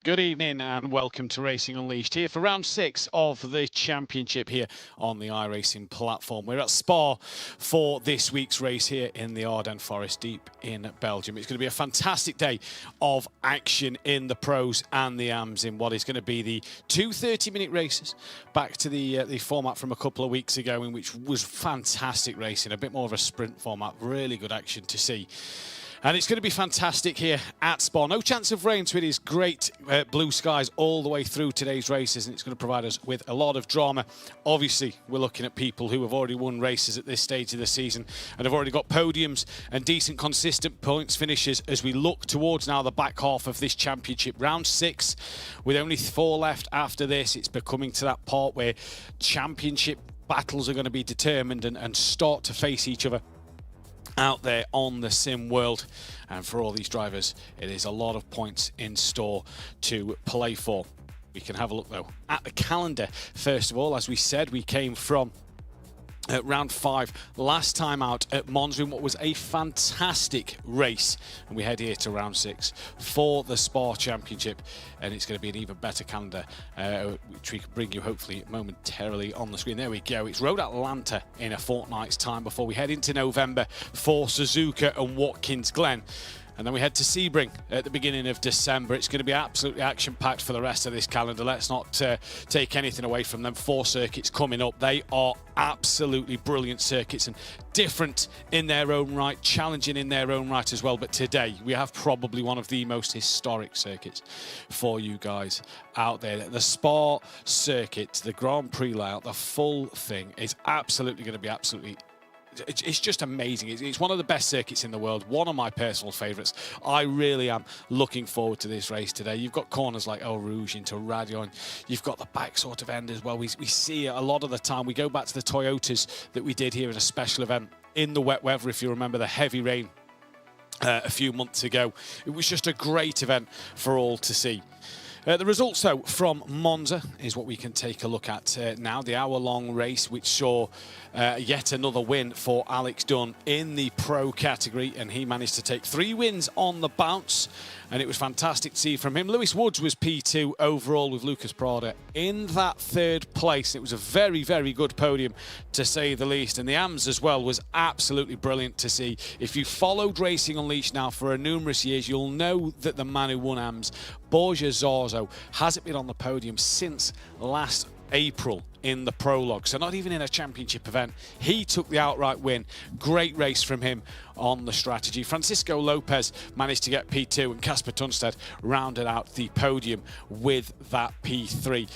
Good evening and welcome to Racing Unleashed here for round 6 of the championship here on the iRacing platform. We're at Spa for this week's race here in the Ardennes Forest deep in Belgium. It's going to be a fantastic day of action in the pros and the AMs in what is going to be the two 30-minute races back to the format from a couple of weeks ago, in which was fantastic racing, a bit more of a sprint format, really good action to see. And it's going to be fantastic here at Spa. No chance of rain, so it is great blue skies all the way through today's races, and it's going to provide us with a lot of drama. Obviously, we're looking at people who have already won races at this stage of the season and have already got podiums and decent, consistent points finishes as we look towards now the back half of this championship. Round 6, with only 4 left after this, it's becoming to that part where championship battles are going to be determined and start to face each other out there on the sim world. And for all these drivers, it is a lot of points in store to play for. We can have a look though at the calendar. First of all, as we said, we came from round 5 last time out at Monza in what was a fantastic race, and we head here to round 6 for the Spa Championship, and it's going to be an even better calendar which we can bring you hopefully momentarily on the screen. There we go. It's Road Atlanta in a fortnight's time before we head into November for Suzuka and Watkins Glen. And then we head to Sebring at the beginning of December. It's going to be absolutely action-packed for the rest of this calendar. Let's not take anything away from them. 4 circuits coming up. They are absolutely brilliant circuits and different in their own right, challenging in their own right as well. But today, we have probably one of the most historic circuits for you guys out there. The Spa circuit, the Grand Prix layout, the full thing is absolutely going to be absolutely... It's just amazing. It's one of the best circuits in the world, one of my personal favourites. I really am looking forward to this race today. You've got corners like Eau Rouge into Radion. You've got the back sort of end as well. We see it a lot of the time. We go back to the Toyotas that we did here in a special event in the wet weather, if you remember the heavy rain a few months ago. It was just a great event for all to see. The results, though, from Monza is what we can take a look at now. The hour-long race, which saw yet another win for Alex Dunn in the pro category, and he managed to take 3 wins on the bounce, and it was fantastic to see from him. Lewis Woods was P2 overall, with Lucas Prada in that 3rd place. It was a very, very good podium, to say the least, and the AMS as well was absolutely brilliant to see. If you followed Racing Unleashed now for numerous years, you'll know that the man who won AMS, Borja Zarzo, hasn't been on the podium since last April in the prologue, so not even in a championship event. He took the outright win. Great race from him on the strategy. Francisco Lopez managed to get P2, and Casper Tunstead rounded out the podium with that P3.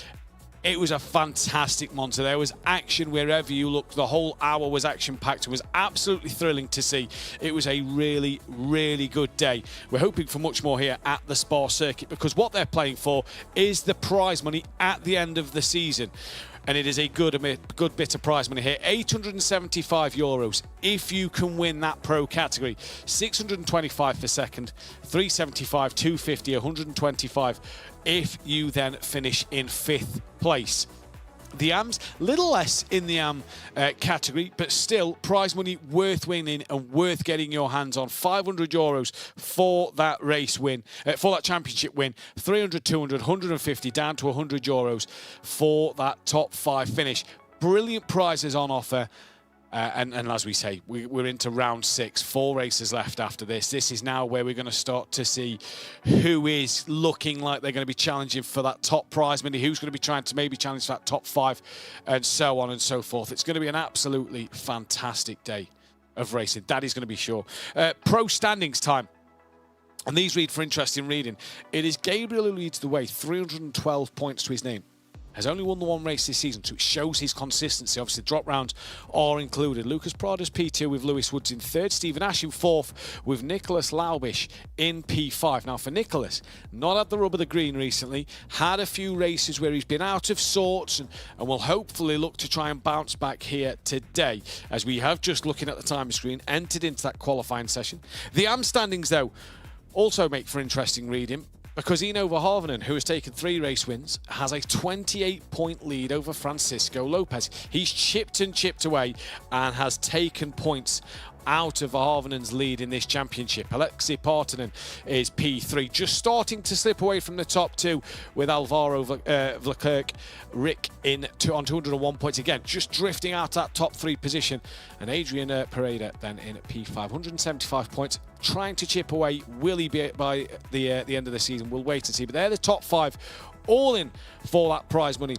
It was a fantastic Monza. There was action wherever you looked. The whole hour was action-packed. It was absolutely thrilling to see. It was a really, really good day. We're hoping for much more here at the Spa circuit, because what they're playing for is the prize money at the end of the season. And it is a good bit of prize money here. €875 if you can win that pro category. 625 for second, 375, 250, 125 if you then finish in 5th place. The AMs, little less in the AM category, but still prize money worth winning and worth getting your hands on. €500 for that race win, for that championship win. 300, 200, 150 down to €100 for that top 5 finish. Brilliant prizes on offer. And as we say, we're into round 6, 4 races left after this. This is now where we're going to start to see who is looking like they're going to be challenging for that top prize money, who's going to be trying to maybe challenge for that top 5, and so on and so forth. It's going to be an absolutely fantastic day of racing. That is going to be sure. Pro standings time. And these read for interesting reading. It is Gabriel who leads the way, 312 points to his name. Has only won the 1 race this season, so it shows his consistency. Obviously, drop rounds are included. Lucas Prada's P2 with Lewis Woods in 3rd. Stephen Ash in 4th with Nicholas Laubish in P5. Now, for Nicholas, not had the rub of the green recently. Had a few races where he's been out of sorts and will hopefully look to try and bounce back here today, as we have, just looking at the time screen, entered into that qualifying session. The AM standings, though, also make for interesting reading, because Eno Verhoeven, who has taken 3 race wins, has a 28-point lead over Francisco Lopez. He's chipped and chipped away and has taken points out of Harvenen's lead in this championship. Alexei Partanen is P3, just starting to slip away from the top two with Alvaro Vlkirk, Rick on 201 points again, just drifting out that top three position, and Adrian Pereira then in P5, 175 points, trying to chip away. Will he be by the end of the season? We'll wait and see. But they're the top five, all in for that prize money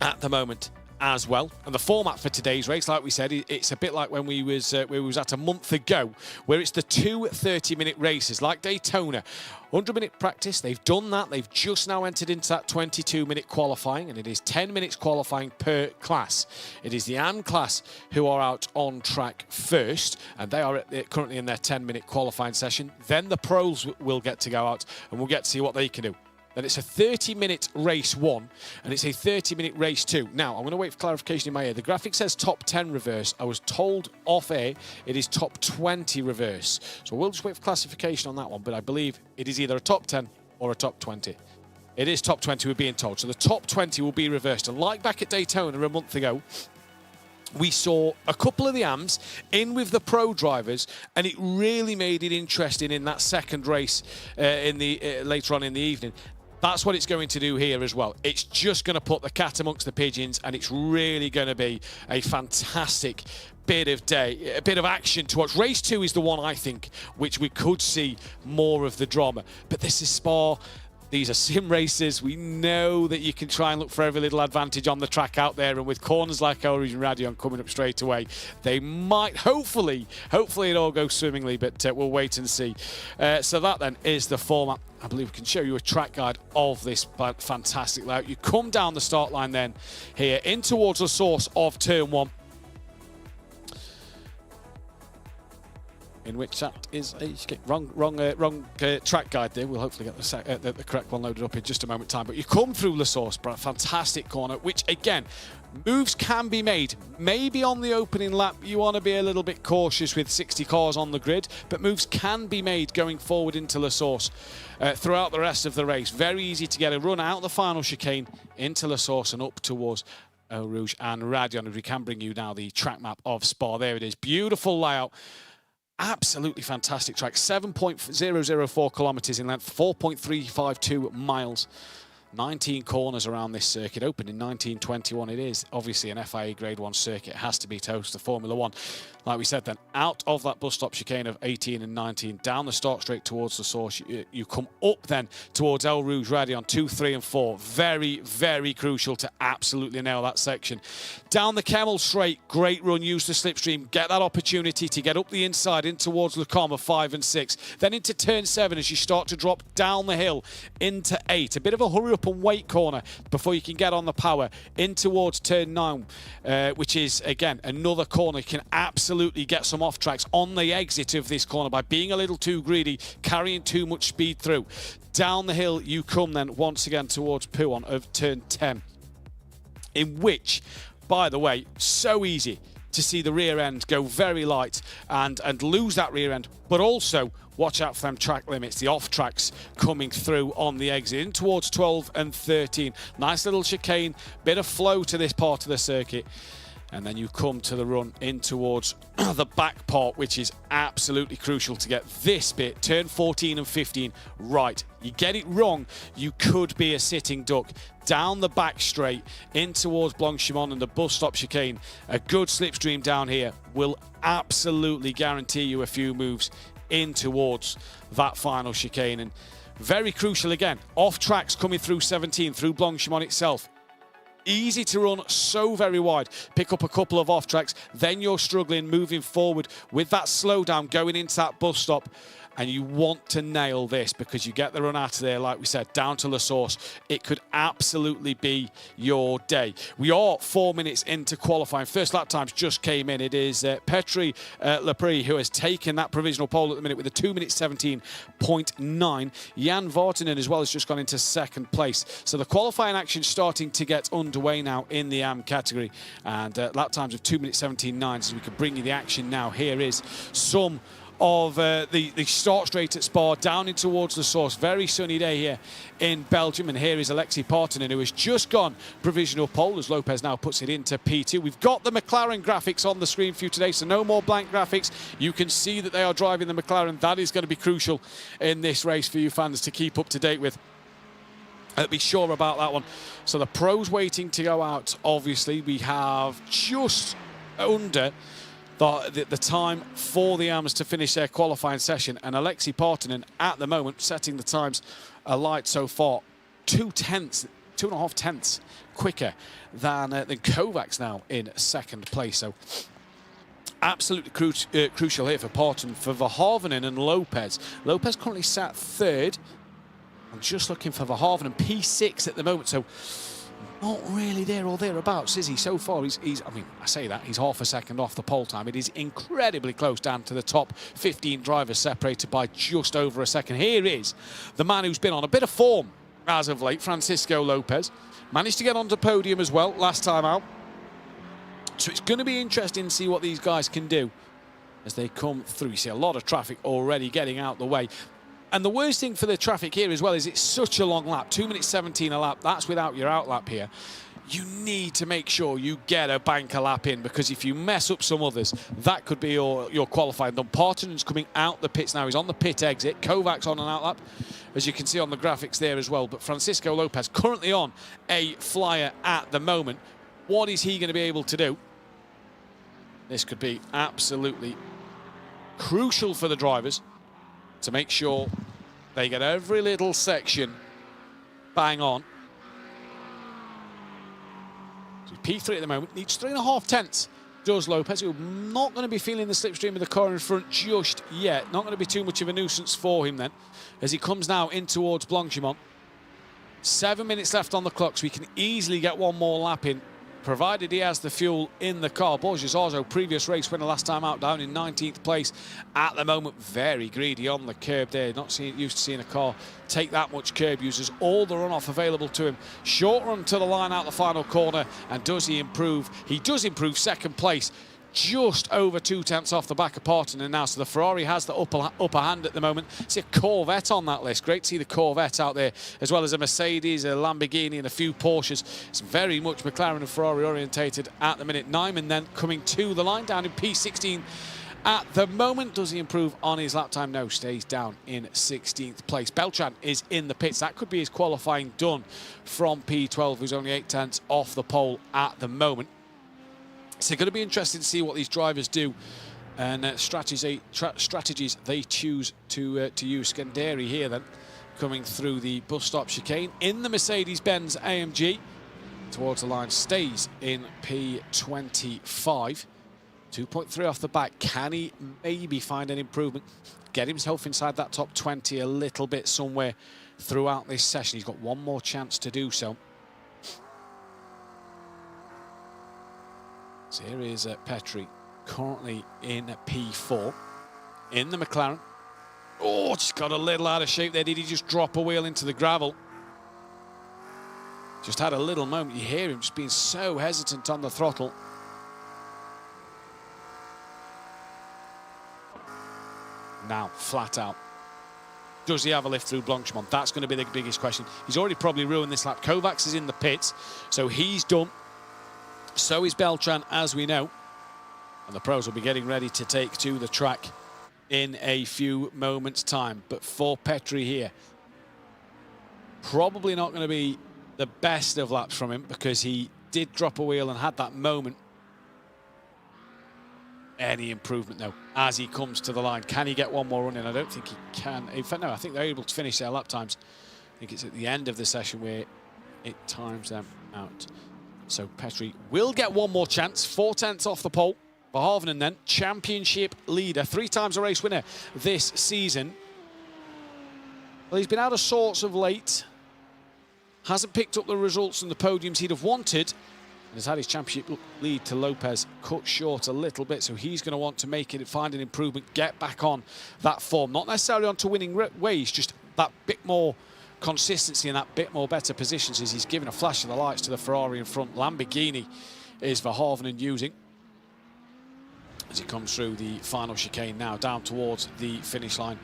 at the moment as well. And the format for today's race, like we said, it's a bit like when we was at a month ago, where it's the two 30-minute races like Daytona. 100-minute practice, they've done that. They've just now entered into that 22-minute qualifying, and it is 10 minutes qualifying per class. It is the AM class who are out on track first, and they are currently in their 10-minute qualifying session. Then the pros will get to go out, and we'll get to see what they can do. Then it's a 30-minute race one, and it's a 30-minute race two. Now, I'm going to wait for clarification in my ear. The graphic says top 10 reverse. I was told off air it is top 20 reverse. So we'll just wait for classification on that one, but I believe it is either a top 10 or a top 20. It is top 20, we're being told. So the top 20 will be reversed. And like back at Daytona a month ago, we saw a couple of the AMs in with the pro drivers, and it really made it interesting in that second race later on in the evening. That's what it's going to do here as well. It's just going to put the cat amongst the pigeons, and it's really going to be a fantastic bit of action to watch. Race 2 is the one, I think, which we could see more of the drama. But this is Spa. These are sim races. We know that you can try and look for every little advantage on the track out there, and with corners like El Rouge and Radion coming up straight away, they might, hopefully it all goes swimmingly, but we'll wait and see. So that then is the format. I believe we can show you a track guide of this fantastic layout. You come down the start line then here in towards the source of turn 1, in which that is a wrong track guide there. We'll hopefully get the correct one loaded up in just a moment time. But you come through La Source, but a fantastic corner, which again, moves can be made. Maybe on the opening lap, you want to be a little bit cautious with 60 cars on the grid, but moves can be made going forward into La Source throughout the rest of the race. Very easy to get a run out the final chicane into La Source and up towards El Rouge and Radion. As we can bring you now the track map of Spa. There it is. Beautiful layout. Absolutely fantastic track. 7.004 kilometers in length, 4.352 miles. 19 corners around this circuit. Opened in 1921. It is obviously an FIA Grade 1 circuit. It has to be to host the Formula 1. Like we said then, out of that bus stop chicane of 18 and 19, down the start straight towards the source. You come up then towards El Rouge Radion 2, 3 and 4. Very, very crucial to absolutely nail that section. Down the Kemmel straight, great run, use the slipstream, get that opportunity to get up the inside in towards Le Combe of 5 and 6. Then into turn 7 as you start to drop down the hill into 8. A bit of a hurry up and wait corner before you can get on the power in towards turn 9, which is again another corner. You can absolutely get some off tracks on the exit of this corner by being a little too greedy, carrying too much speed through. Down the hill you come then once again towards Pouon of turn 10, in which, by the way, so easy to see the rear end go very light and lose that rear end, but also watch out for them track limits, the off tracks coming through on the exit in towards 12 and 13. Nice little chicane, bit of flow to this part of the circuit. And then you come to the run in towards the back part, which is absolutely crucial to get this bit, turn 14 and 15, right. You get it wrong, you could be a sitting duck. Down the back straight, in towards Blanchimont and the bus stop chicane. A good slipstream down here will absolutely guarantee you a few moves in towards that final chicane. And very crucial again, off tracks coming through 17, through Blanchimont itself. Easy to run so very wide, pick up a couple of off tracks, then you're struggling moving forward with that slowdown going into that bus stop. And you want to nail this because you get the run out of there, like we said, down to La Source. It could absolutely be your day. We are 4 minutes into qualifying. First lap times just came in. It is Petri Lepre who has taken that provisional pole at the minute with a 2 minutes 17.9. Jan Vartinen as well has just gone into second place. So the qualifying action starting to get underway now in the AM category. And lap times of 2 minutes 17.9. So we can bring you the action now. Here is some of the start straight at Spa, down in towards the source. Very sunny day here in Belgium, and here is Alexei Partonen, who has just gone provisional pole as Lopez now puts it into P2. We've got the McLaren graphics on the screen for you today, so no more blank graphics. You can see that they are driving the McLaren. That is going to be crucial in this race for you fans to keep up to date with. Be sure about that one. So the pros waiting to go out. Obviously, we have just under the time for the AMs to finish their qualifying session, and Alexei Partonen at the moment setting the times alight so far, 2.5 tenths quicker than Kovacs now in second place. So absolutely crucial here for Partonen, for Verhoeven and Lopez. Lopez currently sat third. I'm just looking for Verhoeven, P6 at the moment, so not really there or thereabouts, is he? So far, he's I mean, I say that, he's half a second off the pole time. It is incredibly close down to the top 15 drivers, separated by just over a second. Here is the man who's been on a bit of form as of late, Francisco Lopez. Managed to get onto podium as well last time out. So it's going to be interesting to see what these guys can do as they come through. You see a lot of traffic already getting out the way. And the worst thing for the traffic here as well is it's such a long lap, 2 minutes 17 a lap. That's without your out lap here. You need to make sure you get a banker lap in, because if you mess up some others, that could be your qualifying done. Partonen's coming out the pits now. He's on the pit exit. Kovacs on an out lap, as you can see on the graphics there as well. But Francisco Lopez currently on a flyer at the moment. What is he going to be able to do? This could be absolutely crucial for the drivers to make sure they get every little section bang on. So P3 at the moment, needs 3.5 tenths, does Lopez, who's not going to be feeling the slipstream of the car in front just yet. Not going to be too much of a nuisance for him then, as he comes now in towards Blanchimont. 7 minutes left on the clock, so he can easily get one more lap in, provided he has the fuel in the car. Borges Arzo, previous race winner last time out, down in 19th place. At the moment, very greedy on the curb there. Not used to seeing a car take that much curb. Uses all the runoff available to him. Short run to the line out the final corner. And does he improve? He does improve second place. Just over 2 tenths off the back of Partonen now, so the Ferrari has the upper hand at the moment. See a Corvette on that list. Great to see the Corvette out there, as well as a Mercedes, a Lamborghini, and a few Porsches. It's very much McLaren and Ferrari orientated at the minute. Nyman then coming to the line, down in P16 at the moment. Does he improve on his lap time? No, stays down in 16th place. Beltran is in the pits. That could be his qualifying done from P12, who's only 8 tenths off the pole at the moment. So going to be interesting to see what these drivers do and strategies they choose to use. Scanderi here then, coming through the bus stop chicane in the Mercedes-Benz AMG towards the line, stays in P25. 2.3 off the back. Can he maybe find an improvement? Get himself inside that top 20 a little bit somewhere throughout this session. He's got one more chance to do so. So here is Petri, currently in P4, in the McLaren. Oh, just got a little out of shape there. Did he just drop a wheel into the gravel? Just had a little moment. You hear him just being so hesitant on the throttle. Now, flat out. Does he have a lift through Blanchimont? That's going to be the biggest question. He's already probably ruined this lap. Kovacs is in the pits, so he's done. So is Beltran, as we know. And the pros will be getting ready to take to the track in a few moments' time. But for Petri here, probably not going to be the best of laps from him, because he did drop a wheel and had that moment. Any improvement, though, as he comes to the line. Can he get one more run in? I don't think he can. In fact, no, I think they're able to finish their lap times. I think it's at the end of the session where it times them out. So Petri will get one more chance. 4 tenths off the pole. Verhoeven then, championship leader, 3 times a race winner this season. Well, he's been out of sorts of late. Hasn't picked up the results and the podiums he'd have wanted. And has had his championship lead to Lopez cut short a little bit. So he's going to want to make it, find an improvement, get back on that form. Not necessarily onto winning ways, just that bit more consistency and that bit more better positions, as he's giving a flash of the lights to the Ferrari in front. Lamborghini is Verhoeven using. as he comes through the final chicane now, down towards the finish line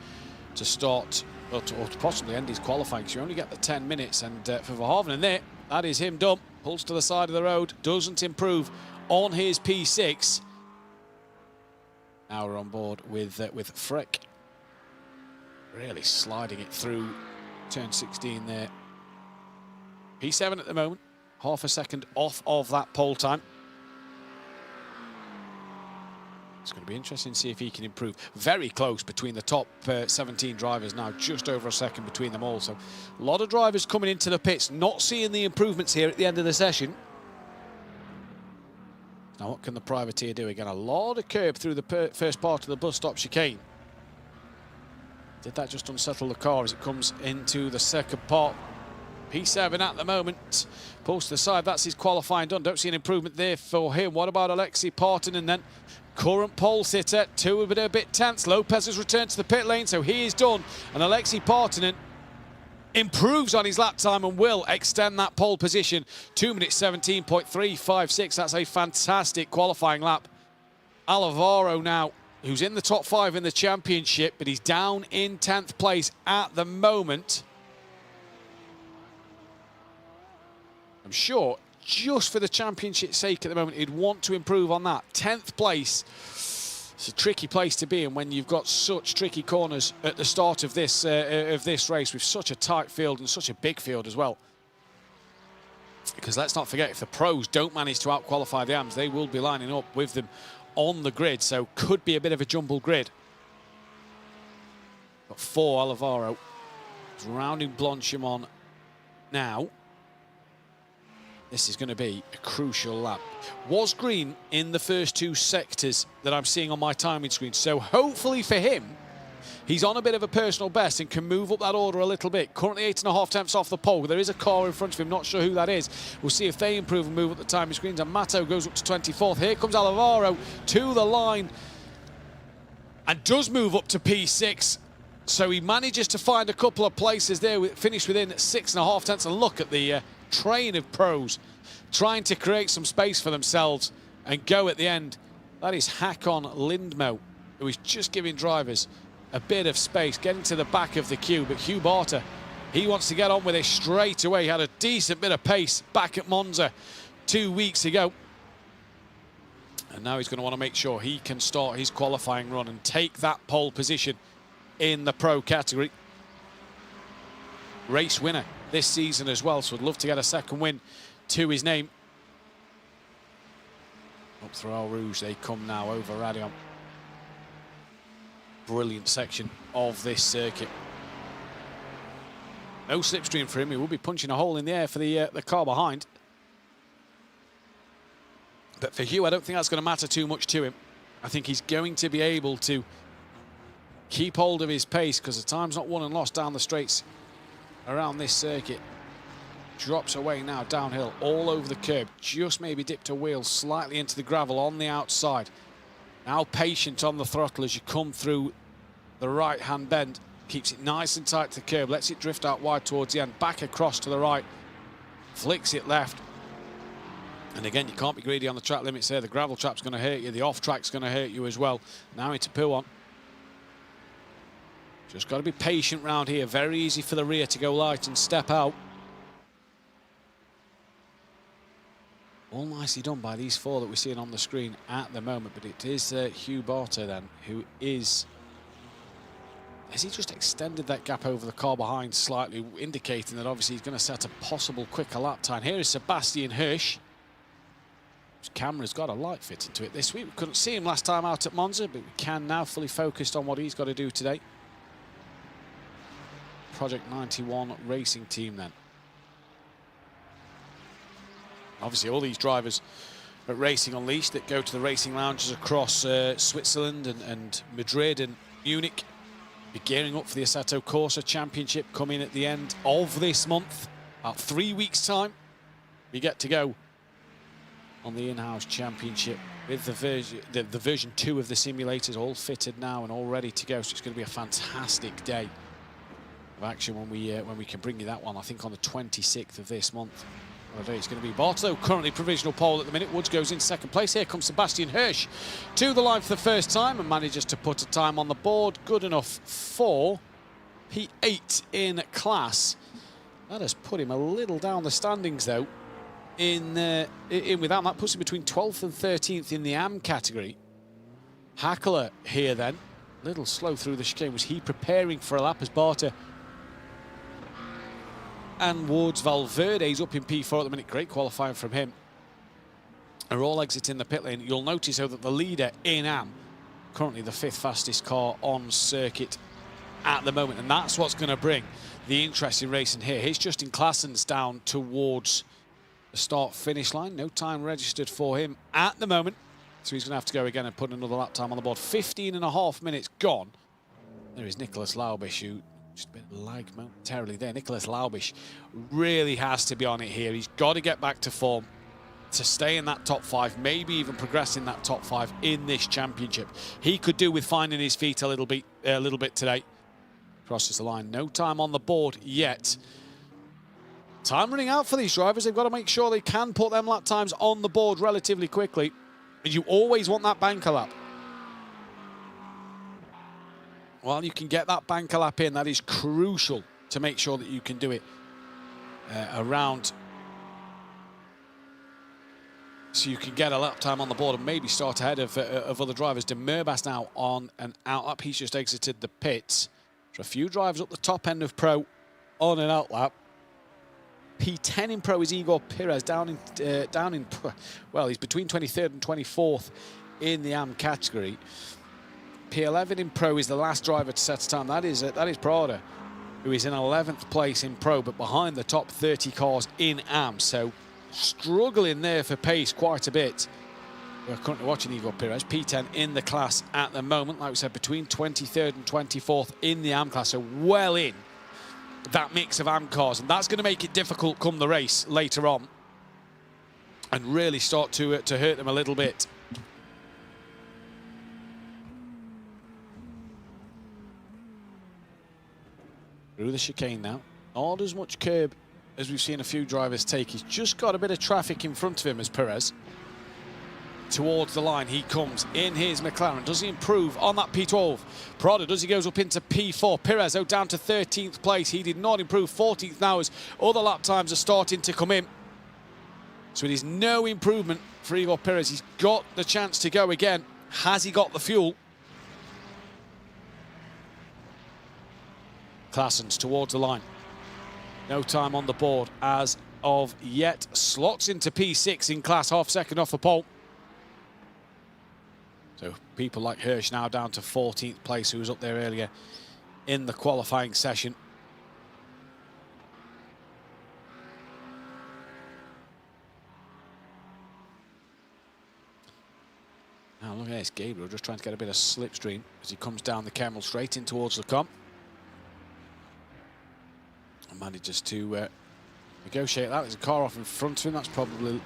to start, or to possibly end his qualifying, because you only get the 10 minutes, and for Verhoeven there, that is him done. Pulls to the side of the road, doesn't improve on his P6. Now we're on board with Freck. Really sliding it through turn 16 there. P7 at the moment, half a second off of that pole time. It's going to be interesting to see if he can improve. Very close between the top 17 drivers now, just over a second between them all. So a lot of drivers coming into the pits, not seeing the improvements here at the end of the session. Now what can the privateer do? Again, a lot of curb through the first part of the bus stop chicane. Did that just unsettle the car as it comes into the second part? P7 at the moment, pulls to the side, that's his qualifying done. Don't see an improvement there for him. What about Alexei Partanen then? Current pole sitter, two a bit tense. Lopez has returned to the pit lane, so he is done. And Alexei Partanen improves on his lap time and will extend that pole position. 2 minutes 17.356. That's a fantastic qualifying lap. Alvaro now, who's in the top 5 in the championship, but he's down in 10th place at the moment. I'm sure, just for the championship's sake at the moment, he'd want to improve on that. 10th place, it's a tricky place to be in when you've got such tricky corners at the start of this race, with such a tight field and such a big field as well. Because let's not forget, if the pros don't manage to out-qualify the AMs, they will be lining up with them on the grid, so could be a bit of a jumbled grid. Got 4 Alvaro. He's rounding Blanchimont now. This is going to be a crucial lap. Was green in the first 2 sectors that I'm seeing on my timing screen, so hopefully for him, he's on a bit of a personal best and can move up that order a little bit. Currently 8.5 tenths off the pole. There is a car in front of him, not sure who that is. We'll see if they improve and move up the timing screens. And Mato goes up to 24th. Here comes Alvaro to the line and does move up to P6. So he manages to find a couple of places there, finish within 6.5 tenths. And look at the train of pros trying to create some space for themselves and go at the end. That is Hakon Lindmo, who is just giving drivers a bit of space, getting to the back of the queue. But Hugh Barter, he wants to get on with it straight away. He had a decent bit of pace back at Monza 2 weeks ago. And now he's going to want to make sure he can start his qualifying run and take that pole position in the pro category. Race winner this season as well, so would love to get a second win to his name. Up through Al Rouge they come now, over Radion. Brilliant section of this circuit. No slipstream for him. He will be punching a hole in the air for the car behind. But for Hugh, I don't think that's going to matter too much to him. I think he's going to be able to keep hold of his pace, because the time's not won and lost down the straights around this circuit. Drops away now downhill, all over the curb. Just maybe dipped a wheel slightly into the gravel on the outside. Now patient on the throttle as you come through the right-hand bend. Keeps it nice and tight to the curb, lets it drift out wide towards the end. Back across to the right, flicks it left. And again, you can't be greedy on the track limits there. The gravel trap's going to hurt you. The off-track's going to hurt you as well. Now into Pouon. Just got to be patient round here. Very easy for the rear to go light and step out. All nicely done by these 4 that we're seeing on the screen at the moment. But it is Hugh Barter then, who is... Has he just extended that gap over the car behind slightly, indicating that obviously he's going to set a possible quicker lap time. Here is Sebastian Hirsch. His camera's got a light fit into it this week. We couldn't see him last time out at Monza, but we can now, fully focused on what he's got to do today. Project 91 racing team then. Obviously all these drivers at Racing Unleashed that go to the racing lounges across Switzerland and Madrid and Munich, be gearing up for the Assetto Corsa Championship coming at the end of this month. About 3 weeks time, we get to go on the in-house championship with the version 2 of the simulators all fitted now and all ready to go. So it's going to be a fantastic day of action when we can bring you that one. I think on the 26th of this month. It's going to be Bartow, currently provisional pole at the minute. Woods goes in second place. Here comes Sebastian Hirsch to the line for the first time and manages to put a time on the board. Good enough for P8 in class. That has put him a little down the standings, though. In without that puts him between 12th and 13th in the AM category. Hackler here then, a little slow through the chicane. Was he preparing for a lap as Bartow and Woods? Valverde's up in P4 at the minute. Great qualifying from him. Are all exiting the pit lane. You'll notice, though, that the leader in AM, currently the 5th fastest car on circuit at the moment, and that's what's going to bring the interest in racing here. Here's Justin Klassen's down towards the start-finish line. No time registered for him at the moment, so he's going to have to go again and put another lap time on the board. 15.5 minutes gone. There is Nicholas Laubish, who just a bit of lag momentarily there. Nicholas Laubish really has to be on it here. He's got to get back to form to stay in that top 5, maybe even progress in that top 5 in this championship. He could do with finding his feet a little bit today. Crosses the line. No time on the board yet. Time running out for these drivers. They've got to make sure they can put them lap times on the board relatively quickly. And you always want that banker lap. Well, you can get that banker lap in. That is crucial to make sure that you can do it around. So you can get a lap time on the board and maybe start ahead of other drivers. De Murbas now on an out lap. He's just exited the pits. So a few drivers up the top end of Pro on an out lap. P10 in Pro is Igor Perez down in well, he's between 23rd and 24th in the AM category. P11 in Pro is the last driver to set a time. That is Prada, who is in 11th place in Pro, but behind the top 30 cars in AM. So struggling there for pace quite a bit. We're currently watching Igor Perez, P10 in the class at the moment. Like we said, between 23rd and 24th in the AM class, so well in that mix of AM cars, and that's going to make it difficult come the race later on and really start to hurt them a little bit. Through the chicane now. Not as much curb as we've seen a few drivers take. He's just got a bit of traffic in front of him as Perez. Towards the line he comes in his McLaren. Does he improve on that P12? Prada does. He goes up into P4. Perez down to 13th place. He did not improve. 14th now as other lap times are starting to come in. So it is no improvement for Igor Perez. He's got the chance to go again. Has he got the fuel? Klassen's towards the line. No time on the board as of yet. Slots into P6 in class, half second off the pole. So people like Hirsch now down to 14th place, who was up there earlier in the qualifying session. Now look at this, Gabriel just trying to get a bit of slipstream as he comes down the Kemmel straight in towards the comp. And manages to negotiate that. There's a car off in front of him. That's probably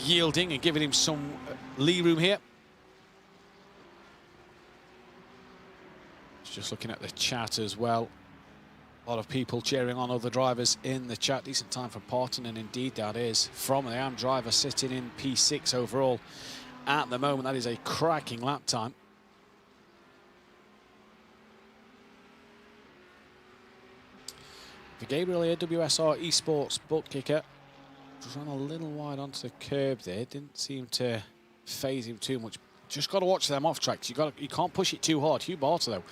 yielding and giving him some lee room here. Just looking at the chat as well. A lot of people cheering on other drivers in the chat. Decent time for Parton, and indeed that is from the AM driver sitting in P6 overall at the moment. That is a cracking lap time. For Gabriel here, WSR Esports butt kicker. Just ran a little wide onto the curb there. Didn't seem to phase him too much. Just got to watch them off tracks. You can't push it too hard. Hugh Barter though,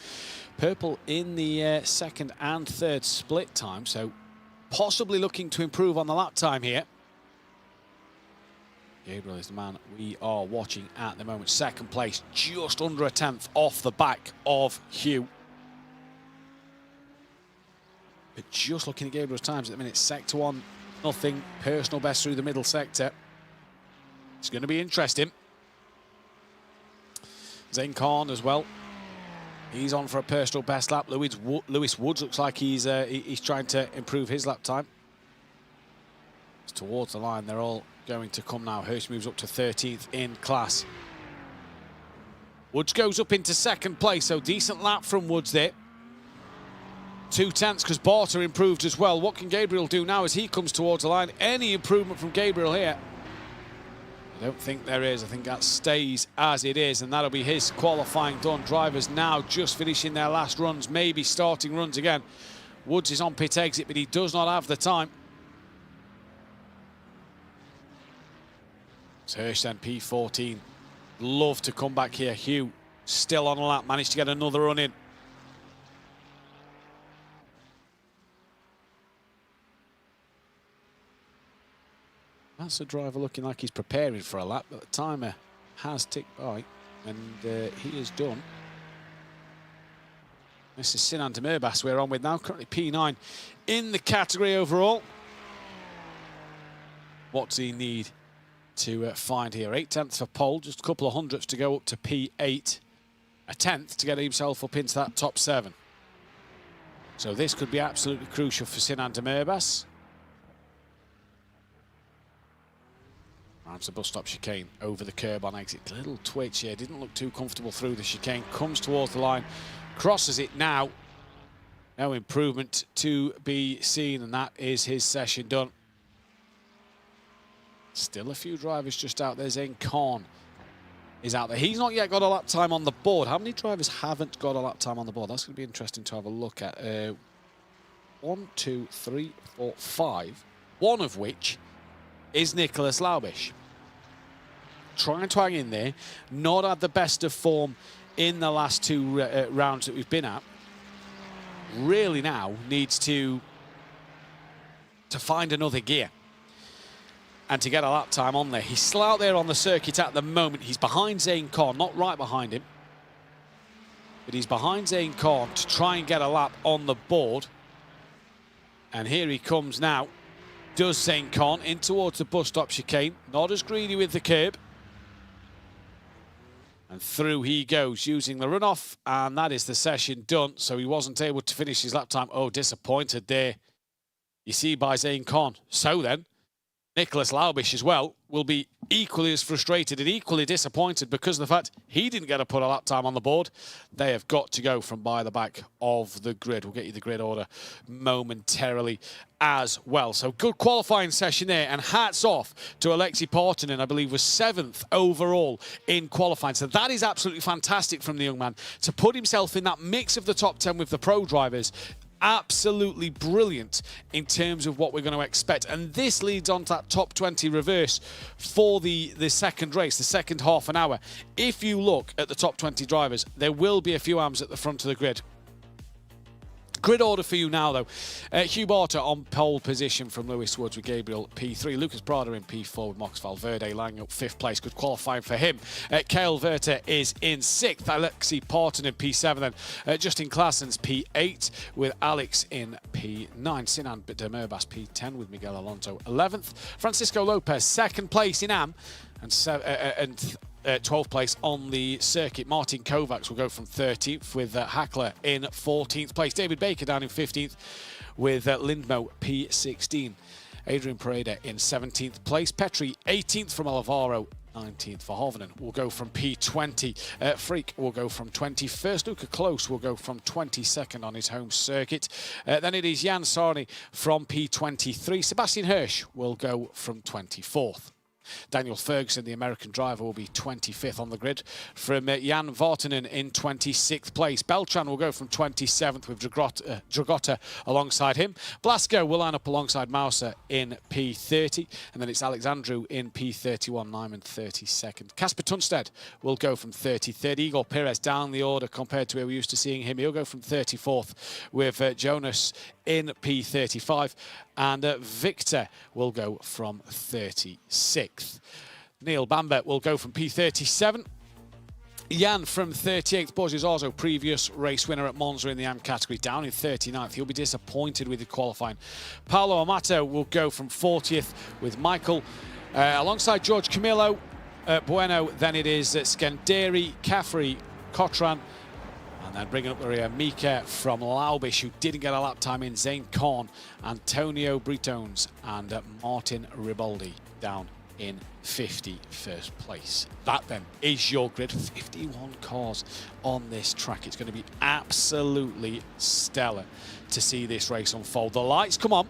purple in the second and third split time, so possibly looking to improve on the lap time here. Gabriel is the man we are watching at the moment. Second place, just under a tenth off the back of Hugh. But just looking at Gabriel's times at the minute, sector one, nothing. Personal best through the middle sector. It's going to be interesting. Zane Khan as well. He's on for a personal best lap. Lewis Woods looks like he's trying to improve his lap time. It's towards the line. They're all going to come now. Hirsch moves up to 13th in class. Woods goes up into second place, so decent lap from Woods there. 2/10 because Borta improved as well. What can Gabriel do now as he comes towards the line? Any improvement from Gabriel here? I don't think there is. I think that stays as it is, and that'll be his qualifying done. Drivers now just finishing their last runs, maybe starting runs again. Woods is on pit exit, but he does not have the time. It's Hirsch then, P14. Love to come back here. Hugh still on a lap, managed to get another run in. That's a driver looking like he's preparing for a lap, but the timer has ticked by, and he is done. This is Sinan Demirbas we're on with now, currently P9 in the category overall. What does he need to find here? 8/10 for pole, just a couple of hundredths to go up to P8. A 10th to get himself up into that top 7. So this could be absolutely crucial for Sinan Demirbas. Rounds the bus stop chicane over the curb on exit. Little twitch here, didn't look too comfortable through the chicane. Comes towards the line, crosses it now. No improvement to be seen, and that is his session done. Still a few drivers just out there. Zane Khan is out there. He's not yet got a lap time on the board. How many drivers haven't got a lap time on the board? That's going to be interesting to have a look at. 1, 2, 3, 4, 5. One of which is Nicholas Laubish. Trying to hang in there. Not had the best of form in the last 2 rounds that we've been at. Really now needs to find another gear and to get a lap time on there. He's still out there on the circuit at the moment. He's behind Zane Khan, not right behind him, but he's behind Zane Khan to try and get a lap on the board. And here he comes now. Does Zane Khan in towards the bus stop chicane. Not as greedy with the curb. And through he goes using the runoff, and that is the session done. So he wasn't able to finish his lap time. Oh, disappointed there, you see, by Zane Khan. So then, Nicholas Laubish as well will be equally as frustrated and equally disappointed because of the fact he didn't get to put a lap time on the board. They have got to go from by the back of the grid. We'll get you the grid order momentarily as well. So good qualifying session there, and hats off to Alexei Partanen, I believe was 7th overall in qualifying. So that is absolutely fantastic from the young man to put himself in that mix of the top 10 with the pro drivers. Absolutely brilliant in terms of what we're going to expect. And this leads on to that top 20 reverse for the second race, the second half an hour. If you look at the top 20 drivers, there will be a few AMs at the front of the grid. Grid order for you now, though. Hugh Borta on pole position from Lewis Woods with Gabriel P3. Lucas Prada in P4 with Mox Valverde lining up 5th place. Good qualifying for him. Kale Verter is in 6th. Alexei Parton in P7 then. Justin Claessens P8 with Alex in P9. Sinan Demirbas P10 with Miguel Alonso 11th. Francisco Lopez 2nd place in AM and 12th place on the circuit. Martin Kovacs will go from 13th with Hackler in 14th place. David Baker down in 15th with Lindmo P16. Adrian Pereira in 17th place. Petri 18th from Alvaro. 19th for Hovenen will go from P20. Freak will go from 21st. Luca Close will go from 22nd on his home circuit. Then it is Jan Sarni from P23. Sebastian Hirsch will go from 24th. Daniel Ferguson, the American driver, will be 25th on the grid from Jan Vartanen in 26th place. Beltran will go from 27th with Dragotta alongside him. Blasco will line up alongside Mauser in P30, and then it's Alexandru in P31, Nyman 32nd. Casper Tunstead will go from 33rd. Igor Perez down the order compared to where we're used to seeing him. He'll go from 34th with Jonas in P35, and Victor will go from 36th. Neil Bamber will go from P37. Jan from 38th. Borges Arzo, previous race winner at Monza in the AM category, down in 39th. He'll be disappointed with the qualifying. Paolo Amato will go from 40th with Michael alongside George Camillo, Bueno. Then it is Scanderi, Caffrey, Cotran. And then bringing up the rear, Mika from Laubish, who didn't get a lap time in. Zane Khan, Antonio Britones, and Martin Riboldi down in 51st place. That then is your grid. 51 cars on this track. It's going to be absolutely stellar to see this race unfold. The lights come on.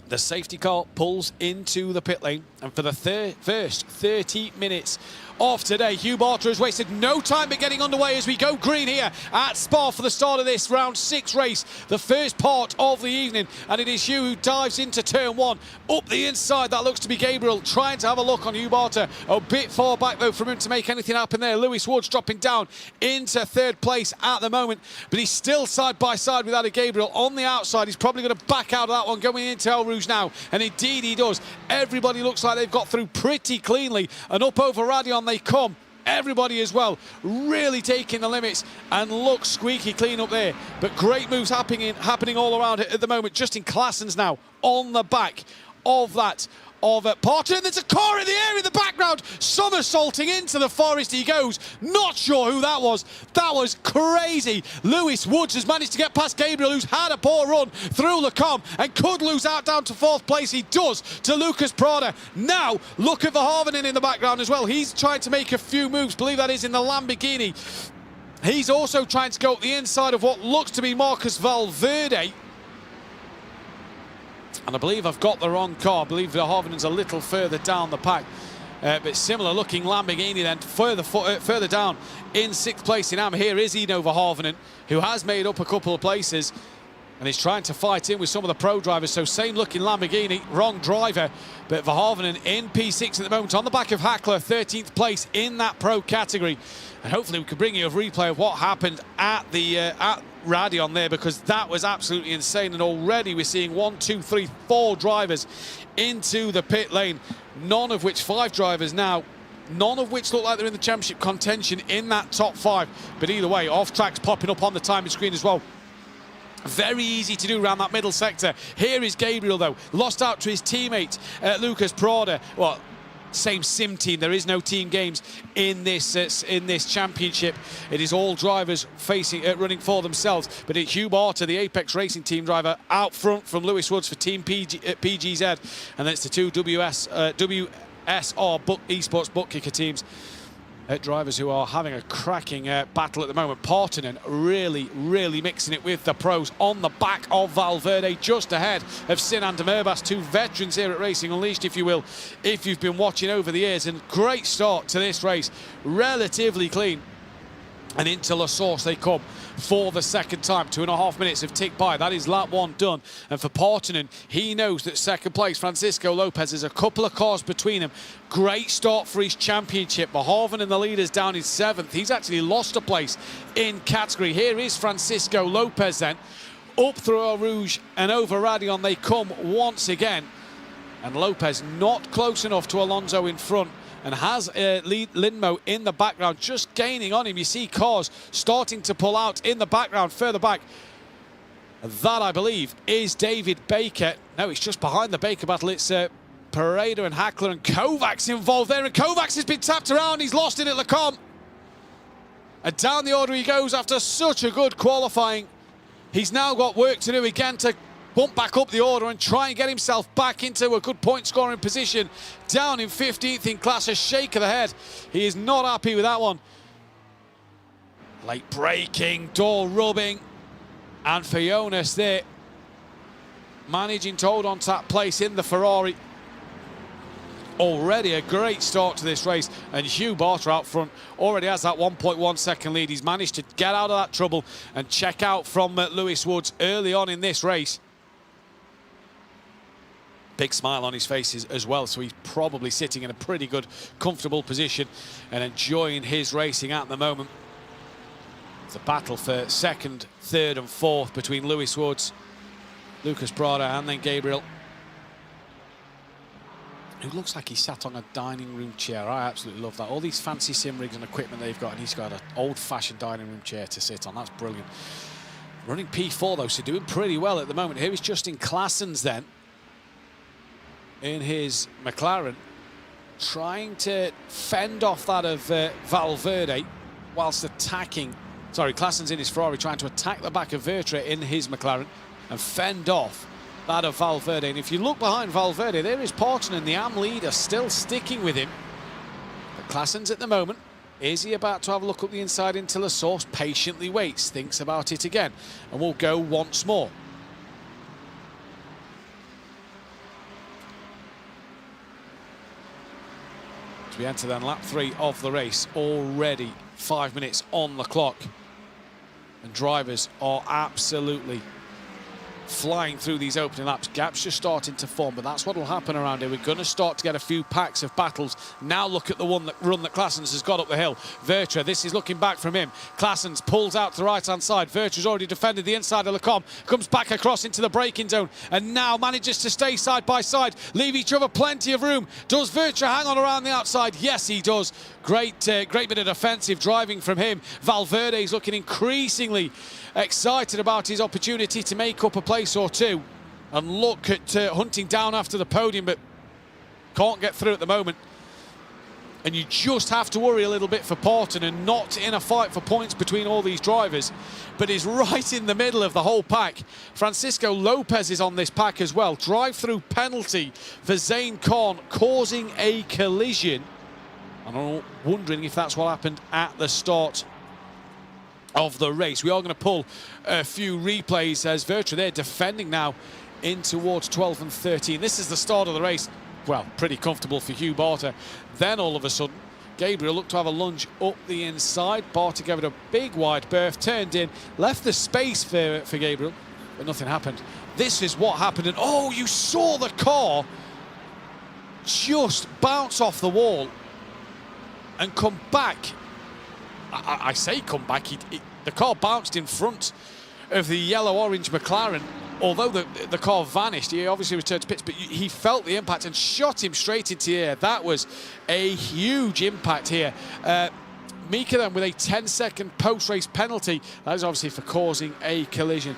The safety car pulls into the pit lane, and for the first 30 minutes of today, Hugh Barter has wasted no time but getting underway as we go green here at Spa for the start of this round 6 race, the first part of the evening. And it is Hugh who dives into turn 1 up the inside. That looks to be Gabriel trying to have a look on Hugh Barter. A bit far back though from him to make anything happen there. Lewis Woods dropping down into 3rd place at the moment, but he's still side by side with Adi Gabriel on the outside. He's probably going to back out of that one going into El Rouge now, and indeed he does. Everybody looks like they've got through pretty cleanly, and up over Radion they come. Everybody as well, really taking the limits, and look squeaky clean up there. But great moves happening all around it at the moment. Justin Claessens now on the back of that of Porter, and there's a car in the air in the background, somersaulting into the forest he goes. Not sure who that was. That was crazy. Lewis Woods has managed to get past Gabriel, who's had a poor run through Lecombe and could lose out down to 4th place. He does to Lucas Prada. Now look at Verhoeven in the background as well. He's trying to make a few moves, believe that is in the Lamborghini. He's also trying to go up the inside of what looks to be Marcus Valverde. And I believe I've got the wrong car. I believe Verhoeven's a little further down the pack. But similar looking Lamborghini then further down in 6th place in AM. Here is Eno Verhoeven, who has made up a couple of places and is trying to fight in with some of the pro drivers. So same looking Lamborghini, wrong driver, but Verhoeven in P6 at the moment on the back of Hackler, 13th place in that pro category. And hopefully we can bring you a replay of what happened at the at Radion there, because that was absolutely insane. And already we're seeing 1, 2, 3, 4 drivers into the pit lane, none of which 5 drivers now, none of which look like they're in the championship contention in that top 5. But either way, off tracks popping up on the timing screen as well. Very easy to do around that middle sector. Here is Gabriel though, lost out to his teammate Lucas Prada. Well, same sim team. There is no team games in this championship. It is all drivers running for themselves. But it's Hugh Barter, the Apex Racing team driver, out front from Lewis Woods for Team PGZ, and then it's the 2 WSR esports book kicker teams. Drivers who are having a cracking battle at the moment. Partonen really mixing it with the pros on the back of Valverde, just ahead of Sinan Demerbas, 2 veterans here at Racing Unleashed, if you will, if you've been watching over the years. And great start to this race, relatively clean. And into La Source they come for the 2nd time. 2.5 minutes have ticked by. That is lap 1 done. And for Partonen, he knows that 2nd place, Francisco Lopez, is a couple of cars between them. Great start for his championship. Verhoeven and the leaders down in 7th. He's actually lost a place in category. Here is Francisco Lopez then. Up through El Rouge and over Radion they come once again. And Lopez not close enough to Alonso in front, and has Lindmo in the background, just gaining on him. You see cars starting to pull out in the background, further back. That, I believe, is David Baker. No, it's just behind the Baker battle. It's Pereira and Hackler, and Kovacs involved there. And Kovacs has been tapped around. He's lost it at Lecombe. And down the order he goes after such a good qualifying. He's now got work to do again to bump back up the order and try and get himself back into a good point scoring position. Down in 15th in class, a shake of the head. He is not happy with that one. Late braking, door rubbing, and for Jonas there, managing to hold on to that place in the Ferrari. Already a great start to this race, and Hugh Barter out front already has that 1.1 second lead. He's managed to get out of that trouble and check out from Lewis Woods early on in this race. Big smile on his face as well, so he's probably sitting in a pretty good, comfortable position and enjoying his racing at the moment. It's a battle for 2nd, 3rd and 4th between Lewis Woods, Lucas Prada and then Gabriel, who looks like he sat on a dining room chair. I absolutely love that. All these fancy sim rigs and equipment they've got, and he's got an old-fashioned dining room chair to sit on. That's brilliant. Running P4 though, so doing pretty well at the moment. Here is Justin Claessens then, in his McLaren, trying to fend off that of Valverde whilst attacking. Sorry, Claessen's in his Ferrari trying to attack the back of Vertra in his McLaren and fend off that of Valverde. And if you look behind Valverde, there is Portman, the AM leader, still sticking with him. But Claessen's at the moment. Is he about to have a look up the inside until the source patiently waits, thinks about it again, and will go once more. As we enter then lap 3 of the race, already 5 minutes on the clock. And drivers are absolutely flying through these opening laps. Gaps just starting to form, but that's what will happen around here. We're going to start to get a few packs of battles. Now look at the run that Claessens has got up the hill. Vertra, this is looking back from him. Claessens pulls out to the right-hand side. Vertra's already defended the inside of Lecombe, comes back across into the braking zone, and now manages to stay side by side, leave each other plenty of room. Does Vertra hang on around the outside? Yes, he does. Great bit of defensive driving from him. Valverde's looking increasingly excited about his opportunity to make up a place or two, and look at hunting down after the podium, but can't get through at the moment. And you just have to worry a little bit for Portman, and not in a fight for points between all these drivers, but is right in the middle of the whole pack. Francisco Lopez is on this pack as well. Drive-through penalty for Zane Khan, causing a collision. And I'm wondering if that's what happened at the start of the race. We are going to pull a few replays as Vertra there defending now in towards 12 and 13. This is the start of the race. Well, pretty comfortable for Hugh Barter. Then all of a sudden, Gabriel looked to have a lunge up the inside. Barter gave it a big wide berth, turned in, left the space for Gabriel, but nothing happened. This is what happened, and oh, you saw the car just bounce off the wall and come back. I say come back, the car bounced in front of the yellow-orange McLaren. Although the car vanished, he obviously returned to pits, but he felt the impact and shot him straight into the air. That was a huge impact here. Mika then with a 10-second post-race penalty. That is obviously for causing a collision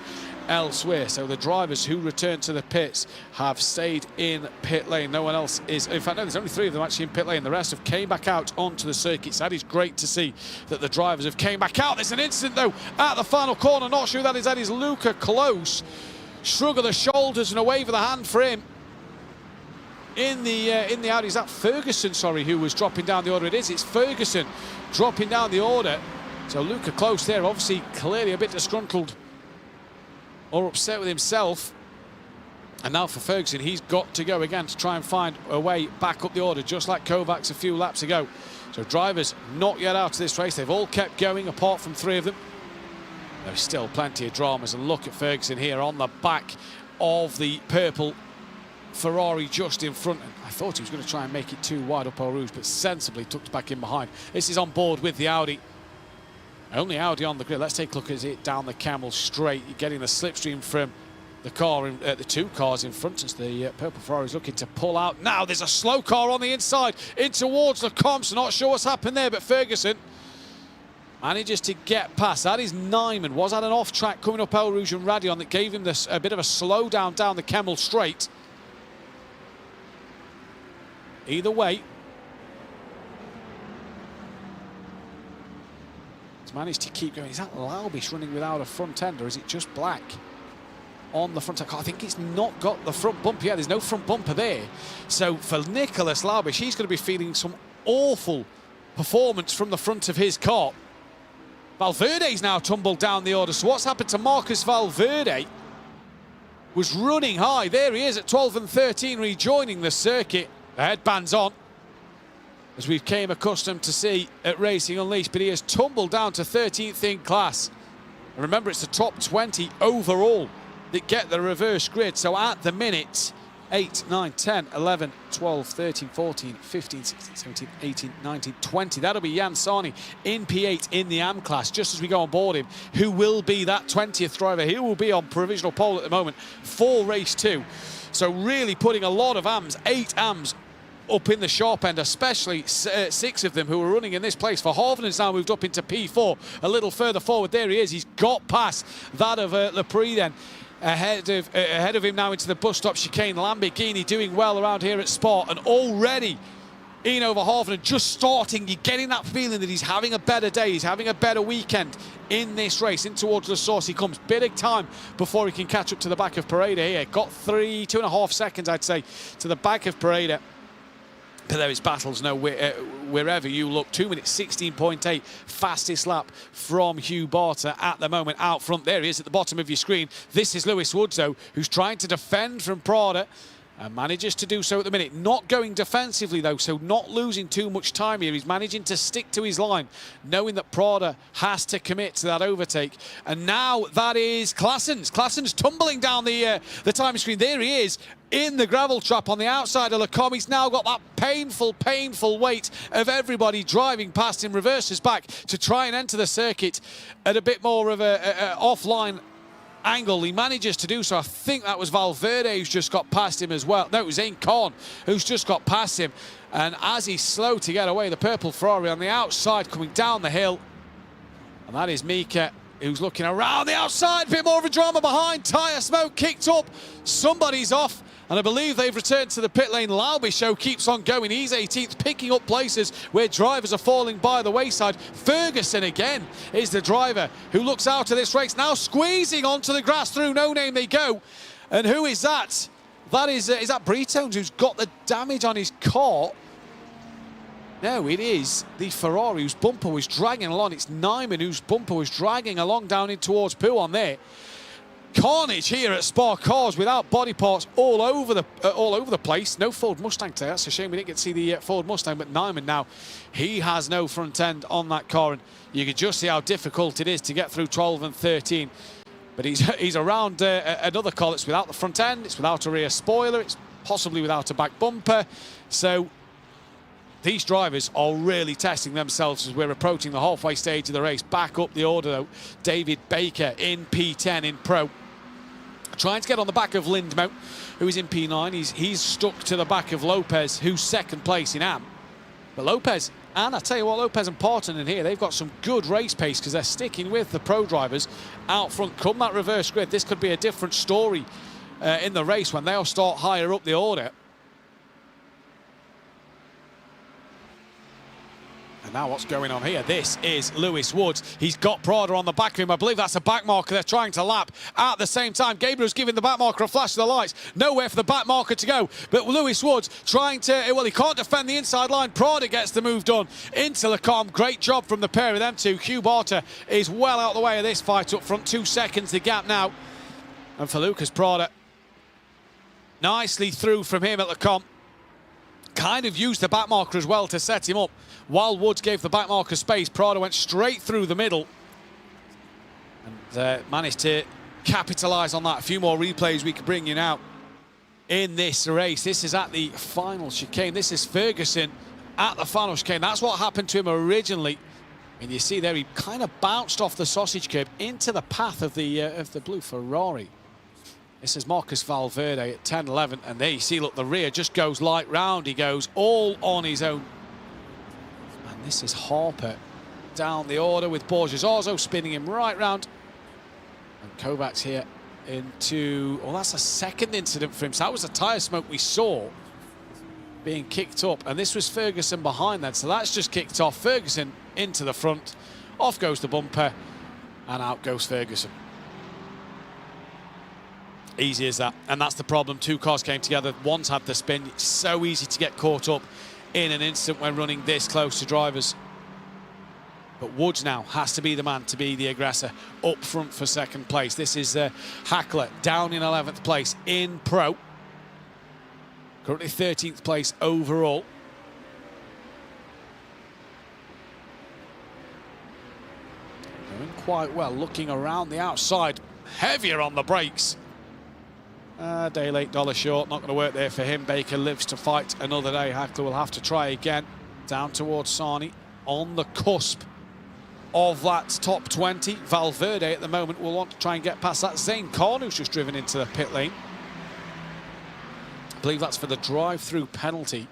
elsewhere. So the drivers who returned to the pits have stayed in pit lane. No one else is. In fact, no, there's only 3 of them actually in pit lane. The rest have came back out onto the circuits. That is great to see that the drivers have came back out. There's an incident though at the final corner. Not sure who that is. That is Luca Close. Shrug of the shoulders and a wave of the hand for him. In the Audi, is that Ferguson, sorry, who was dropping down the order? It is, it's Ferguson dropping down the order. So Luca Close there, obviously clearly a bit disgruntled or upset with himself. And now for Ferguson, he's got to go again to try and find a way back up the order, just like Kovacs a few laps ago. So drivers not yet out of this race. They've all kept going apart from 3 of them. There's still plenty of dramas, and look at Ferguson here on the back of the purple Ferrari just in front. And I thought he was going to try and make it too wide up Eau Rouge, but sensibly tucked back in behind. This is on board with the Audi. Only Audi on the grid. Let's take a look at it down the Camel straight. You're getting the slipstream from the car, the 2 cars in front as the purple Ferrari is looking to pull out. Now there's a slow car on the inside in towards the comps. Not sure what's happened there, but Ferguson manages to get past. That is Nyman. Was that an off-track coming up Eau Rouge and Radion that gave him a bit of a slowdown down the Kemmel straight? Either way, he's managed to keep going. Is that Laubish running without a front end, or is it just black on the front end? I think it's not got the front bumper. Yeah, there's no front bumper there. So for Nicolas Laubish, he's going to be feeling some awful performance from the front of his car. Valverde's now tumbled down the order. So what's happened to Marcus Valverde? Was running high. There he is at 12 and 13, rejoining the circuit. The headband's on, as we've came accustomed to see at Racing Unleashed, but he has tumbled down to 13th in class. And remember, it's the top 20 overall that get the reverse grid. So at the minute, 8, 9, 10, 11, 12, 13, 14, 15, 16, 17, 18, 19, 20. That'll be Jan Sarni in P8 in the AM class, just as we go on board him. Who will be that 20th driver? He will be on provisional pole at the moment for race 2. So really putting a lot of AMs, 8 AMs, up in the sharp end, especially 6 of them who are running in this place. For Harvenen's now moved up into P4, a little further forward. There he is. He's got past that of Lepre then. Ahead of him now into the bus stop chicane. Lamborghini doing well around here at Spa, and already Eno Verhoeven just starting. You're getting that feeling that he's having a better day, he's having a better weekend in this race. In towards the source he comes. Bit of time before he can catch up to the back of Pareda here. Got 2.5 seconds, I'd say, to the back of Pareda. But there is battles now wherever you look. 2 minutes 16.8, fastest lap from Hugh Barter at the moment out front. There he is at the bottom of your screen. This is Lewis Woods, though, who's trying to defend from Prada and manages to do so at the minute. Not going defensively, though, so not losing too much time here. He's managing to stick to his line, knowing that Prada has to commit to that overtake. And now that is Claessens. Claessens tumbling down the time screen. There he is in the gravel trap on the outside of Lecombe. He's now got that painful weight of everybody driving past him. Reverses back to try and enter the circuit at a bit more of a offline angle. He manages to do so. I think that was Valverde who's just got past him as well. No, it was Zane Korn who's just got past him. And as he's slow to get away, the purple Ferrari on the outside coming down the hill. And that is Mika, who's looking around the outside. A bit more of a drama behind. Tyre smoke kicked up. Somebody's off. And I believe they've returned to the pit lane. Laube show keeps on going. He's 18th, picking up places where drivers are falling by the wayside. Ferguson again is the driver who looks out of this race. Now squeezing onto the grass through No Name they go. And who is that? That is that Bretones who's got the damage on his car? No, it is the Ferrari whose bumper was dragging along. It's Nyman whose bumper was dragging along down in towards Pooh on there. Carnage here at Spa Cars without body parts all over the place. No Ford Mustang today. That's a shame we didn't get to see the Ford Mustang, but Nyman now, he has no front end on that car, and you can just see how difficult it is to get through 12 and 13. But he's around another car that's without the front end, it's without a rear spoiler, it's possibly without a back bumper. So these drivers are really testing themselves as we're approaching the halfway stage of the race. Back up the order, though. David Baker in P10 in Pro. Trying to get on the back of Lindmo, who is in P9. He's stuck to the back of Lopez, who's second place in AM. But Lopez, and I tell you what, Lopez and Parton in here, they've got some good race pace because they're sticking with the pro drivers out front. Come that reverse grid, this could be a different story in the race when they'll start higher up the order. And now what's going on here? This is Lewis Woods. He's got Prada on the back of him. I believe that's a back marker they're trying to lap at the same time. Gabriel's giving the back marker a flash of the lights. Nowhere for the back marker to go. But Lewis Woods trying to, well, he can't defend the inside line. Prada gets the move done into Lecombe. Great job from the pair of them two. Hugh Barter is well out of the way of this fight up front. 2 seconds the gap now. And for Lucas Prada, nicely through from him at Lecombe. Kind of used the back marker as well to set him up. While Woods gave the back marker space, Prada went straight through the middle and managed to capitalise on that. A few more replays we could bring you now in this race. This is at the final chicane. This is Ferguson at the final chicane. That's what happened to him originally. And you see there, he kind of bounced off the sausage curb into the path of the blue Ferrari. This is Marcus Valverde at 10.11, and there you see, look, the rear just goes light round. He goes all on his own. And this is Harper down the order with Borges Arzo spinning him right round. And Kovacs here into, well, that's a second incident for him. So that was a tyre smoke we saw being kicked up. And this was Ferguson behind that. So that's just kicked off. Ferguson into the front. Off goes the bumper, and out goes Ferguson. Easy as that, and that's the problem. Two cars came together, one's had the spin. It's so easy to get caught up in an instant when running this close to drivers. But Woods now has to be the man to be the aggressor up front for second place. This is Hackler down in 11th place in Pro. Currently 13th place overall. Doing quite well, looking around the outside. Heavier on the brakes. Day late, dollar short, not going to work there for him. Baker lives to fight another day. Hackler will have to try again. Down towards Sarni, on the cusp of that top 20. Valverde at the moment will want to try and get past that. Zane Korn, who's just driven into the pit lane. I believe that's for the drive-through penalty.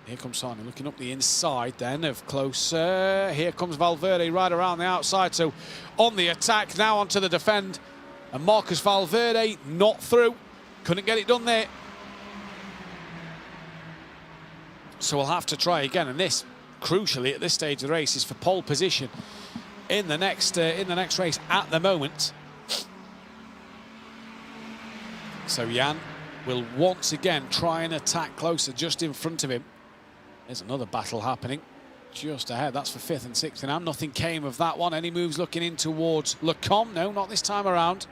Here comes Sarni looking up the inside then of closer. Here comes Valverde right around the outside. So on the attack, now onto the defend. And Marcus Valverde not through. Couldn't get it done there. So we'll have to try again, and this, crucially, at this stage of the race, is for pole position in the next race at the moment. So Jan will once again try and attack closer, just in front of him. There's another battle happening just ahead. That's for 5th and 6th, and nothing came of that one. Any moves looking in towards Lecombe? No, not this time around.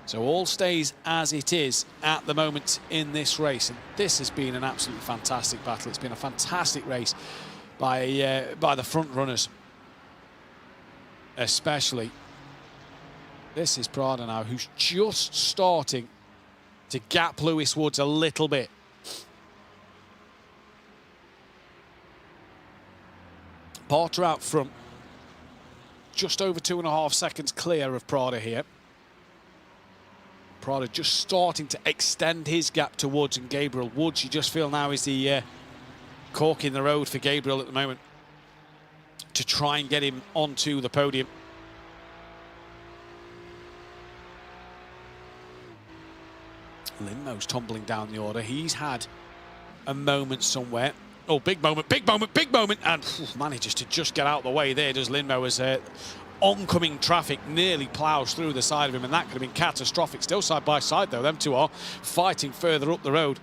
So all stays as it is at the moment in this race. And this has been an absolutely fantastic battle. It's been a fantastic race by the front runners, especially. This is Prada now, who's just starting to gap Lewis Woods a little bit. Porter out front, just over 2.5 seconds clear of Prada here. Prada just starting to extend his gap to Woods and Gabriel. Woods, you just feel now, is the cork in the road for Gabriel at the moment to try and get him onto the podium. Lindmo's tumbling down the order. He's had a moment somewhere. Oh, big moment, big moment, big moment. And manages to just get out of the way there, does Lindmo, as oncoming traffic nearly ploughs through the side of him, and that could have been catastrophic. Still side by side, though. Them two are fighting further up the road.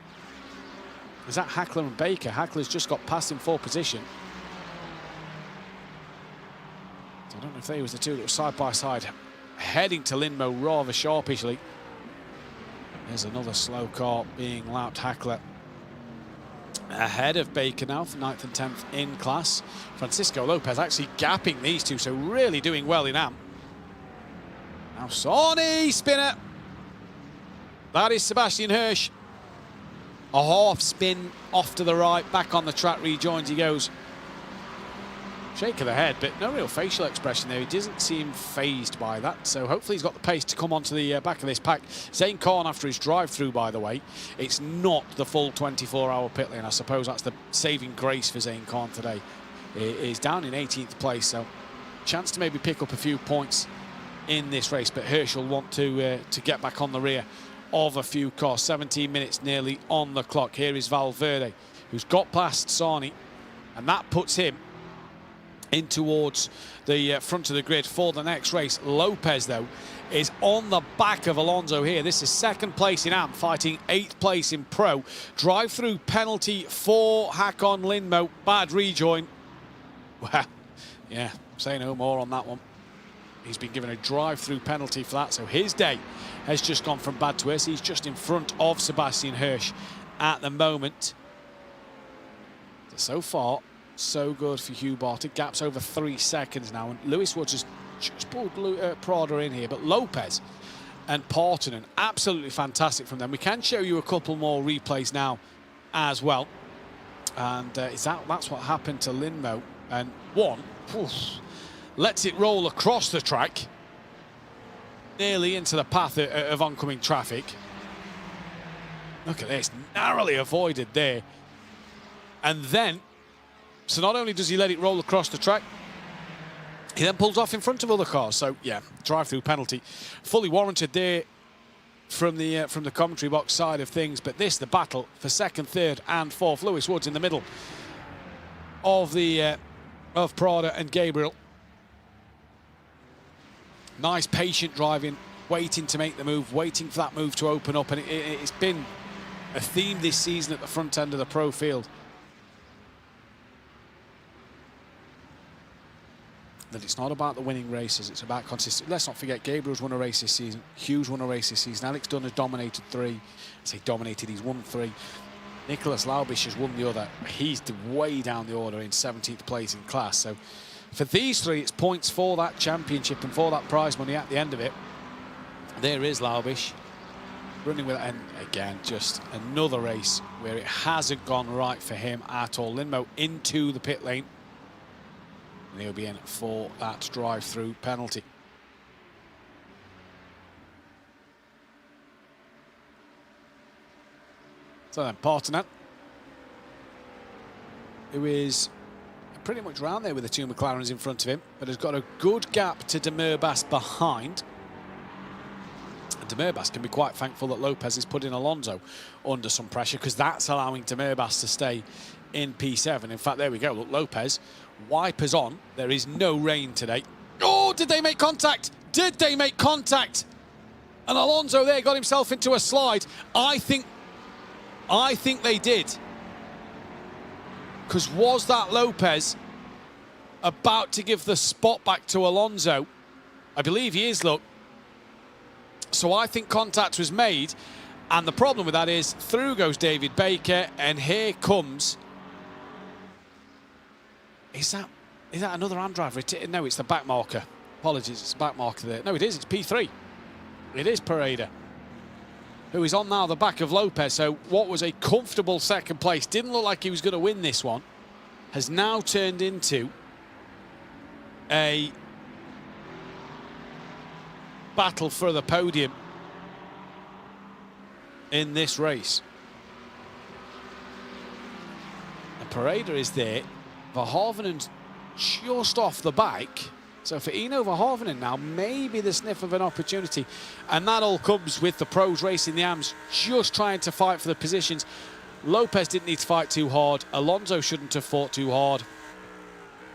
Is that Hackler and Baker? Hackler's just got past in 4th position. I don't know if they was the two that were side by side, heading to Lindmo rather sharpishly. There's another slow car being lapped. Hackler ahead of Baker now for 9th and 10th in class. Francisco Lopez actually gapping these two, so really doing well in AM. Now Sawney spinner. That is Sebastian Hirsch. A half spin off to the right, back on the track, rejoins, he goes. Shake of the head, but no real facial expression there. He doesn't seem phased by that, so hopefully he's got the pace to come onto the back of this pack. Zane Khan, after his drive-through, by the way, it's not the full 24-hour pit lane. I suppose that's the saving grace for Zane Khan today. He's down in 18th place, so chance to maybe pick up a few points in this race, but Hirsch will want to get back on the rear of a few cars. 17 minutes nearly on the clock. Here is Valverde, who's got past Sarni, and that puts him in towards the front of the grid for the next race. Lopez, though, is on the back of Alonso here. This is 2nd place in AM, fighting 8th place in Pro. Drive-through penalty for Hakon Lindmo. Bad rejoin. Well, yeah, say no more on that one. He's been given a drive-through penalty for that, so his day has just gone from bad to worse. He's just in front of Sebastian Hirsch at the moment. So far, so good for Hugh Barton. Gap's over 3 seconds now, and Lewis Woods has just pulled Prada in here, but Lopez and Partonen, absolutely fantastic from them. We can show you a couple more replays now as well, and that's what happened to Lindmo, and one lets it roll across the track nearly into the path of oncoming traffic. Look at this, narrowly avoided there, and then so not only does he let it roll across the track, he then pulls off in front of other cars. So yeah, drive-through penalty, fully warranted there from the commentary box side of things. But this, the battle for 2nd, 3rd, and 4th. Lewis Woods in the middle of of Prada and Gabriel. Nice patient driving, waiting to make the move, waiting for that move to open up, and it's been a theme this season at the front end of the Pro field. That it's not about the winning races, it's about consistency. Let's not forget, Gabriel's won a race this season, Hugh's won a race this season, Alex Dunn has dominated 3. I say dominated, he's won 3. Nicholas Laubish has won the other. He's way down the order in 17th place in class. So for these 3, it's points for that championship and for that prize money at the end of it. There is Laubish running with it, and again, just another race where it hasn't gone right for him at all. Lindmo into the pit lane. And he'll be in for that drive-through penalty. So then Partonen, who is pretty much round there with the 2 McLarens in front of him, but has got a good gap to Demerbas behind. Demirbaş can be quite thankful that Lopez is putting Alonso under some pressure, because that's allowing Demirbaş to stay in P7. In fact, there we go. Look, Lopez, wipers on. There is no rain today. Oh, did they make contact? Did they make contact? And Alonso there got himself into a slide. I think they did. Because was that Lopez about to give the spot back to Alonso? I believe he is, look. So I think contact was made. And the problem with that is through goes David Baker, and here comes... Is that another hand driver? No, it's the back marker. Apologies, it's the back marker there. No, it is. It's P3. It is Pereira, who is on now the back of Lopez. So what was a comfortable second place, didn't look like he was going to win this one, has now turned into a battle for the podium in this race. And Pereira is there. Verhoevenen's just off the bike. So for Eno Verhoevenen now, maybe the sniff of an opportunity. And that all comes with the pros racing the AMs, just trying to fight for the positions. Lopez didn't need to fight too hard. Alonso shouldn't have fought too hard.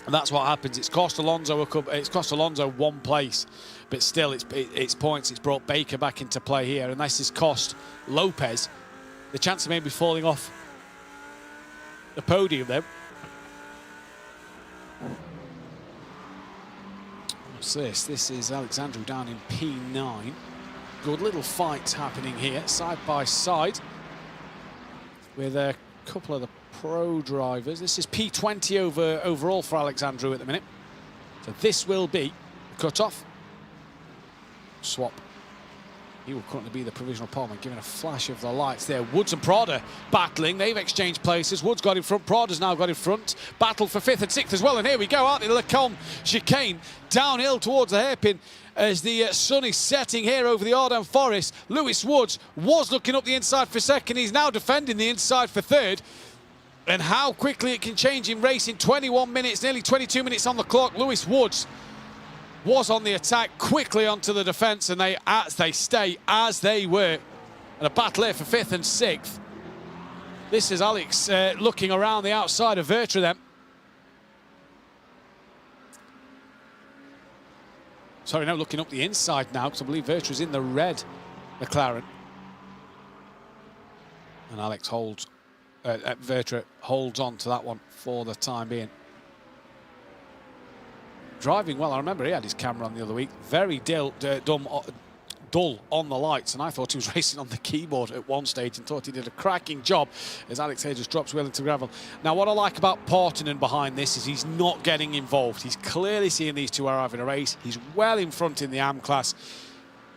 And that's what happens. It's cost Alonso one place, but still it's points. It's brought Baker back into play here, and this has cost Lopez the chance of maybe falling off the podium there. What's this? This is Alexandru down in P9. Good little fights happening here, side by side, with a couple of the pro drivers. This is P20 overall for Alexandru at the minute. So this will be the cut-off. Swap. He will currently be the provisional poleman, giving a flash of the lights there. Woods and Prada battling. They've exchanged places. Woods got in front. Prada's now got in front. Battle for 5th and 6th as well. And here we go, out in Lecombe chicane. Downhill towards the hairpin as the sun is setting here over the Ardennes Forest. Lewis Woods was looking up the inside for 2nd. He's now defending the inside for 3rd. And how quickly it can change in racing. 21 minutes, nearly 22 minutes on the clock. Lewis Woods was on the attack, quickly onto the defence, and they stay as they were. And a battle here for 5th and 6th. This is Alex looking around the outside of Vertra then. Sorry, no, looking up the inside now, because I believe Vertra's in the red McLaren. And Alex holds, Vertra holds on to that one for the time being. Driving well. I remember he had his camera on the other week. Very dull on the lights, and I thought he was racing on the keyboard at one stage and thought he did a cracking job as Alex here just drops well into gravel. Now, what I like about Partonen behind this is he's not getting involved. He's clearly seeing these two are having a race. He's well in front in the AM class.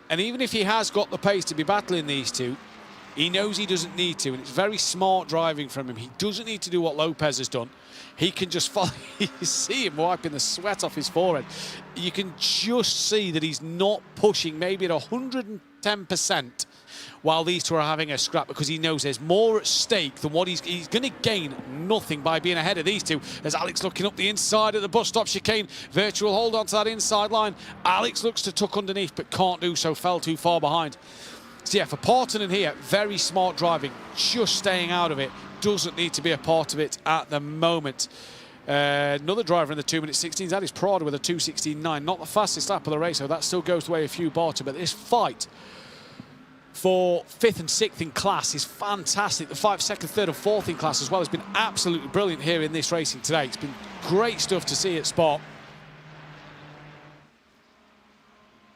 And even if he has got the pace to be battling these two, he knows he doesn't need to, and it's very smart driving from him. He doesn't need to do what Lopez has done. He can just follow. You see him wiping the sweat off his forehead. You can just see that he's not pushing maybe at 110% while these two are having a scrap, because he knows there's more at stake than what he's going to gain nothing by being ahead of these two. As Alex looking up the inside at the bus stop chicane. Virtual hold on to that inside line. Alex looks to tuck underneath but can't do so, fell too far behind. So yeah, for Partonen here, very smart driving, just staying out of it. Doesn't need to be a part of it at the moment. Another driver in the 2:16s, that is Prada with a 2:16.9. Not the fastest lap of the race, so that still goes away a few barter. But this fight for 5th and 6th in class is fantastic. The 5th, 2nd, 3rd and 4th in class as well has been absolutely brilliant here in this racing today. It's been great stuff to see at Spa.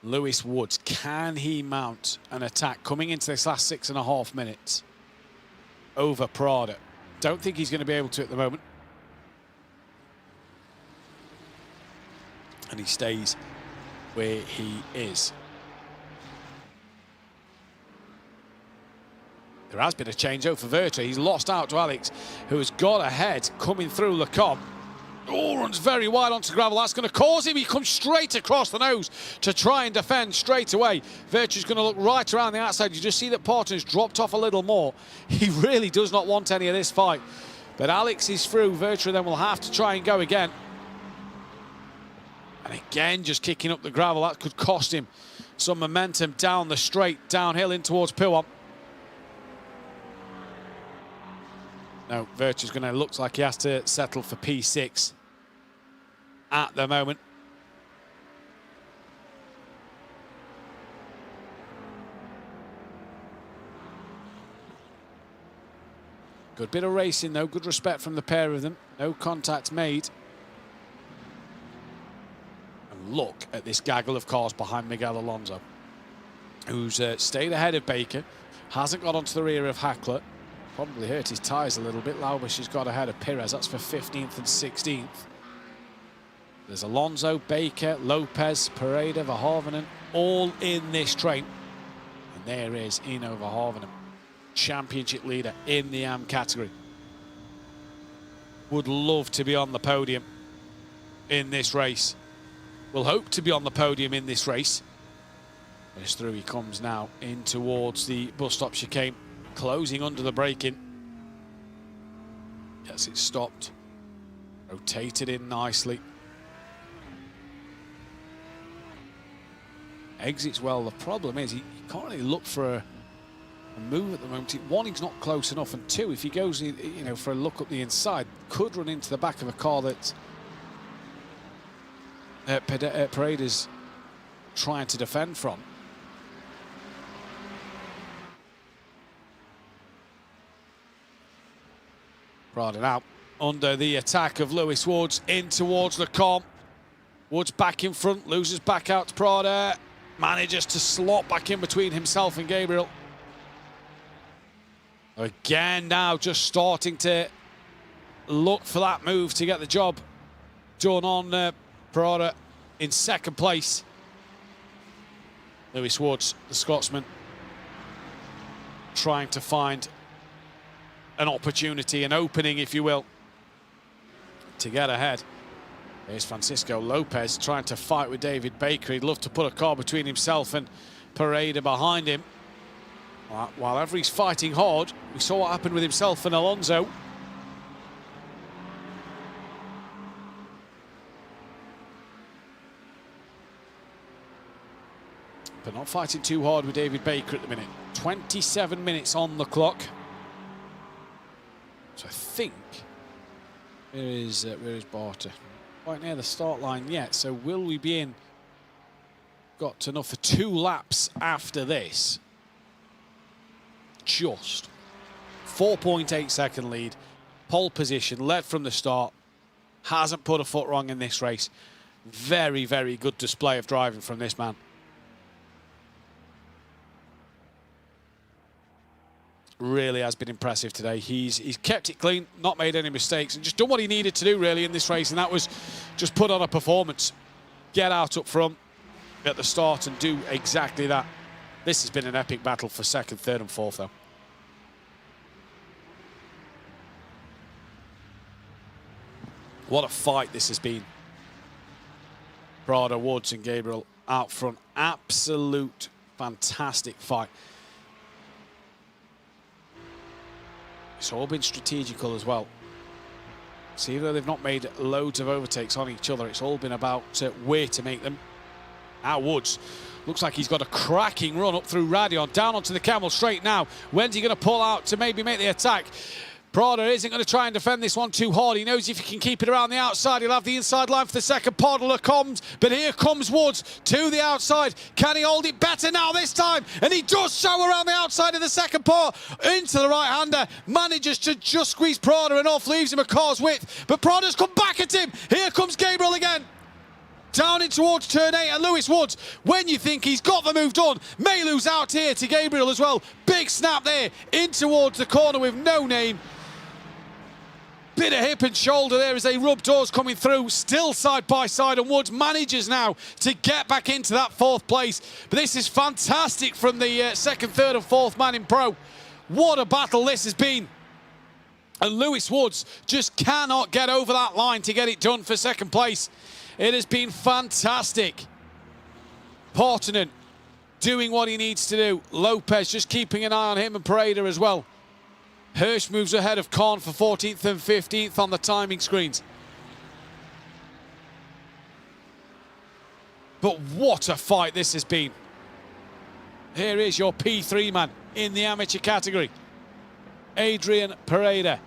Lewis Woods, can he mount an attack coming into this last 6.5 minutes over Prada? Don't think he's going to be able to at the moment. And he stays where he is. There has been a changeover for Vertra. He's lost out to Alex, who has got ahead coming through Lecombe. Oh, runs very wide onto gravel. That's going to cause him. He comes straight across the nose to try and defend straight away. Vertra's going to look right around the outside. You just see that Partonen's dropped off a little more. He really does not want any of this fight. But Alex is through. Vertra then will have to try and go again. And again, just kicking up the gravel. That could cost him some momentum down the straight, downhill in towards P1. No, Virtue's going to look like he has to settle for P6 at the moment. Good bit of racing though, good respect from the pair of them. No contact made. And look at this gaggle of cars behind Miguel Alonso, who's stayed ahead of Baker, hasn't got onto the rear of Hackler. Probably hurt his tyres a little bit. Laubush has got ahead of Perez. That's for 15th and 16th. There's Alonso, Baker, Lopez, Pareda, Verhoeven, all in this train. And there is Eno Verhoeven, championship leader in the AM category. Would love to be on the podium in this race. Will hope to be on the podium in this race. As through he comes now in towards the bus stop chicane, closing under the braking. Gets it stopped. Rotated in nicely. Exits well. The problem is he can't really look for a move at the moment. One, he's not close enough, and two, if he goes, you know, for a look up the inside, could run into the back of a car that Paredes trying to defend from. Prada out under the attack of Lewis Woods in towards the comp. Woods back in front, loses back out to Prada. Manages to slot back in between himself and Gabriel. Again now just starting to look for that move to get the job done on Prada in second place. Lewis Woods, the Scotsman, trying to find an opportunity, an opening, if you will, to get ahead. There's Francisco Lopez trying to fight with David Baker. He'd love to put a car between himself and Pareda behind him. While ever he's fighting hard, we saw what happened with himself and Alonso. But not fighting too hard with David Baker at the minute. 27 minutes on the clock. So I think, where is Barter? Quite near the start line yet, so will we be in? Got enough for 2 laps after this. Just 4.8 second lead, pole position, led from the start, hasn't put a foot wrong in this race. Very, very good display of driving from this man. Really has been impressive today. He's kept it clean, not made any mistakes, and just done what he needed to do really in this race, and that was just put on a performance. Get out up front at the start and do exactly that. This has been an epic battle for second, third and fourth though. What a fight this has been. Prada, Woods and Gabriel out front. Absolute fantastic fight. It's all been strategical as well. See, even though they've not made loads of overtakes on each other, it's all been about where to make them. Now Woods looks like he's got a cracking run up through Radion, down onto the camel straight now. When's he going to pull out to maybe make the attack? Prada isn't going to try and defend this one too hard. He knows if he can keep it around the outside, he'll have the inside line for the second. Podler comes, but here comes Woods to the outside. Can he hold it better now this time? And he does so around the outside of the second part into the right-hander. Manages to just squeeze Prada enough, leaves him a car's width. But Prada's come back at him. Here comes Gabriel again. Down in towards turn 8 and Lewis Woods, when you think he's got the move done, may lose out here to Gabriel as well. Big snap there in towards the corner with no name. Bit of hip and shoulder there as they rub doors coming through, still side by side, and Woods manages now to get back into that 4th place. But this is fantastic from the second, third and fourth man in pro. What a battle this has been. And Lewis Woods just cannot get over that line to get it done for second place. It has been fantastic. Partonen doing what he needs to do. Lopez just keeping an eye on him and Pareda as well. Hirsch moves ahead of Khan for 14th and 15th on the timing screens. But what a fight this has been. Here is your P3 man in the amateur category, Adrian Pereira.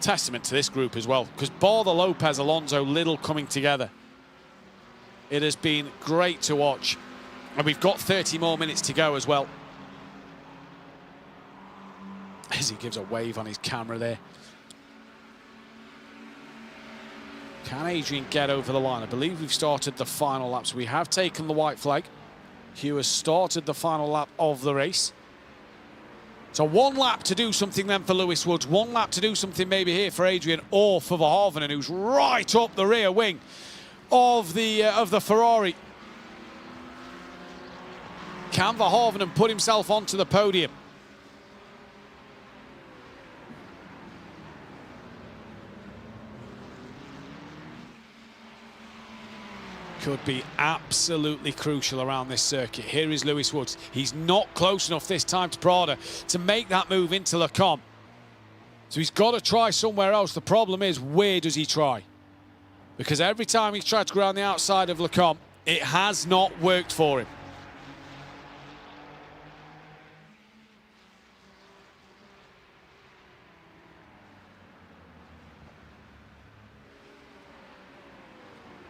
Testament to this group as well, because Border, Lopez, Alonso, Little coming together. It has been great to watch, and we've got 30 more minutes to go as well. As he gives a wave on his camera there. Can Adrian get over the line? I believe we've started the final laps. We have taken the white flag. Hugh has started the final lap of the race. So one lap to do something then for Lewis Woods. One lap to do something maybe here for Adrian or for Verhoeven, who's right up the rear wing of the Ferrari. Can Verhoeven put himself onto the podium? Could be absolutely crucial around this circuit. Here is Lewis Woods. He's not close enough this time to Prada to make that move into Lecombe. So he's got to try somewhere else. The problem is, where does he try? Because every time he's tried to go around the outside of Lecombe, it has not worked for him.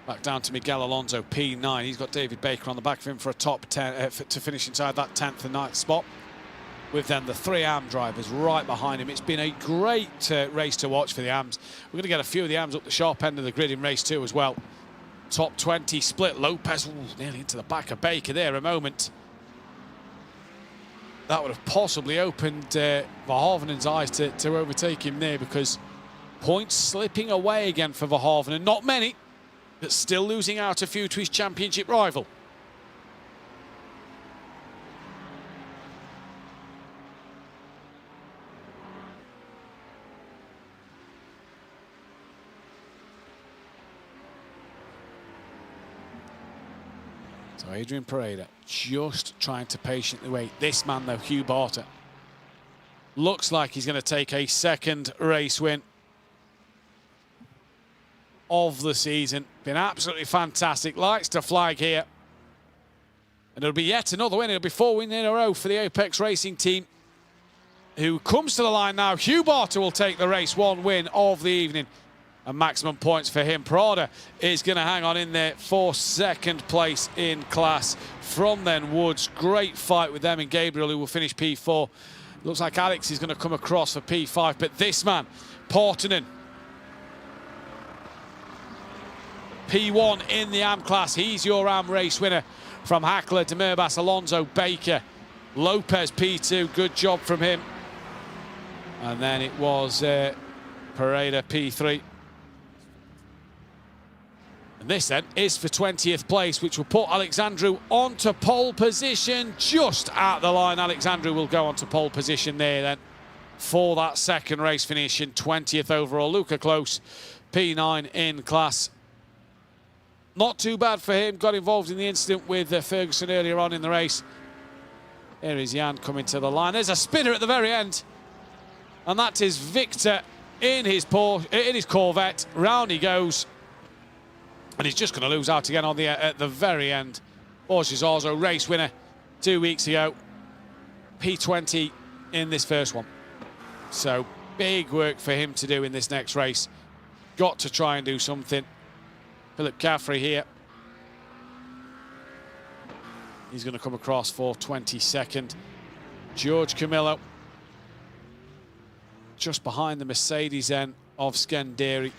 Back down to Miguel Alonso, P9. He's got David Baker on the back of him for a top 10 to finish inside that 10th and 9th spot. With then the 3 AM drivers right behind him. It's been a great race to watch for the AMs. We're going to get a few of the AMs up the sharp end of the grid in race 2 as well. Top 20 split. Lopez nearly into the back of Baker there a moment. That would have possibly opened Verhoeven's eyes to overtake him there, because points slipping away again for Verhoeven. Not many, but still losing out a few to his championship rival. So Adrian Pereira just trying to patiently wait. This man though, Hugh Barter, looks like he's going to take a second race win of the season. Been absolutely fantastic. Lights to flag here. And it'll be yet another win. It'll be 4 wins in a row for the Apex Racing team, who comes to the line now. Hugh Barter will take the race 1 win of the evening. And maximum points for him. Prada is going to hang on in there for 2nd place in class. From then Woods, great fight with them and Gabriel, who will finish P4. Looks like Alex is going to come across for P5. But this man, Portinen, P1 in the AM class. He's your AM race winner. From Hackler, Demirbaş, Alonso, Baker, Lopez P2. Good job from him. And then it was Pereira P3. And this then is for 20th place, which will put Alexandru onto pole position. Just at the line, Alexandru will go onto pole position there then for that 2nd race finish in 20th overall. Luca Close, P9 in class. Not too bad for him. Got involved in the incident with Ferguson earlier on in the race. Here is Jan coming to the line. There's a spinner at the very end. And that is Victor in his Corvette. Round he goes. And he's just going to lose out again on at the very end. Borges Arzo, race winner 2 weeks ago. P20 in this first one. So big work for him to do in this next race. Got to try and do something. Philip Caffrey here. He's going to come across for 22nd. George Camillo. Just behind the Mercedes then of Scanderi.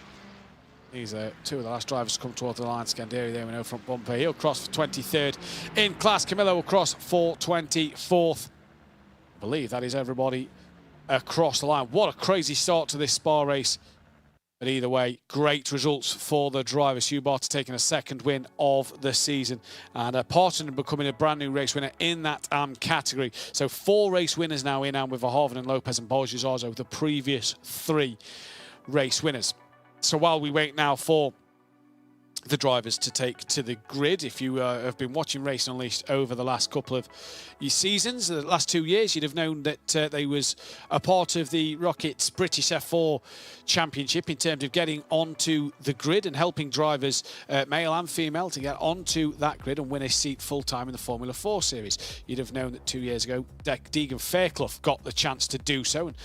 These are 2 of the last drivers to come towards the line. Scanderi there with no front bumper. He'll cross for 23rd in class. Camillo will cross for 24th. I believe that is everybody across the line. What a crazy start to this Spa race. But either way, great results for the drivers. Hugh Barter taking a 2nd win of the season. And Parton becoming a brand new race winner in that category. So 4 race winners now in with Verhoeven and Lopez and Borges Arzo, the previous 3 race winners. So while we wait now for the drivers to take to the grid. If you have been watching Racing Unleashed over the last couple of seasons, the last 2 years, you'd have known that they was a part of the Rocket's British F4 Championship in terms of getting onto the grid and helping drivers, male and female, to get onto that grid and win a seat full-time in the Formula 4 series. You'd have known that 2 years ago, Deegan Fairclough got the chance to do so and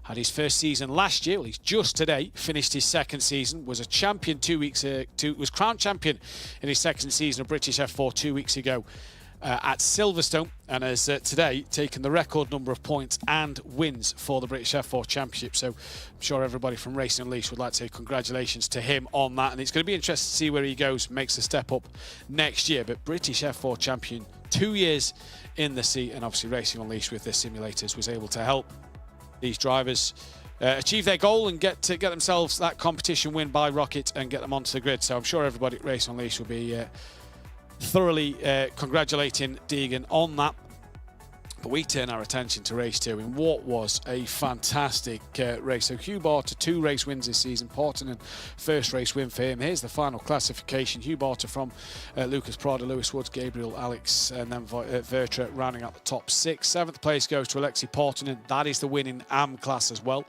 had his first season last year. Well, he's just today finished his second season, was a champion was crowned champion in his second season of British F4 2 weeks ago at Silverstone, and has today taken the record number of points and wins for the British F4 Championship. So I'm sure everybody from Racing Unleashed would like to say congratulations to him on that, and it's going to be interesting to see where he goes, makes the step up next year. But British F4 champion, 2 years in the seat, and obviously Racing Unleashed with their simulators was able to help these drivers achieve their goal and get themselves that competition win by Rocket and get them onto the grid. So I'm sure everybody at Racing Unleashed will be thoroughly congratulating Deegan on that. But we turn our attention to race 2 in what was a fantastic race. So Hugh Barter, 2 race wins this season. Portinen, first race win for him. Here's the final classification. Hugh Barter from Lucas Prada, Lewis Woods, Gabriel, Alex, and then Vertra rounding out the top 6. 7th place goes to Alexi Portinen. That is the winning AM class as well.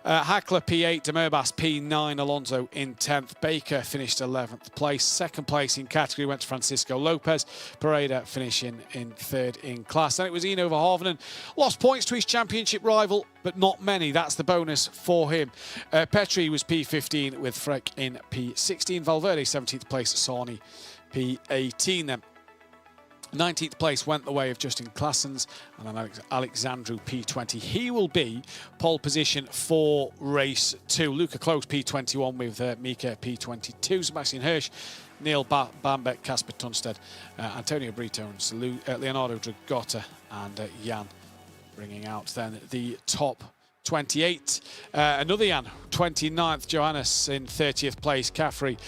Hackler P8, Demerbas P9, Alonso in 10th. Baker finished 11th place. 2nd place in category went to Francisco Lopez. Pereira finishing in 3rd in class. Then it was Eno Verhoeven. Lost points to his championship rival, but not many. That's the bonus for him. Petri was P15 with Freck in P16. Valverde 17th place. Sarni P18 then. 19th place went the way of Justin Claessens, and then Alexandru P20. He will be pole position for race 2. Luca Close P21 with Mika P22. Sebastian Hirsch, Neil Bambeck, Casper Tunstead, Antonio Britones, Leonardo Dragotta, and Jan bringing out then the top 28. Another Jan, 29th, Johannes in 30th place. Caffrey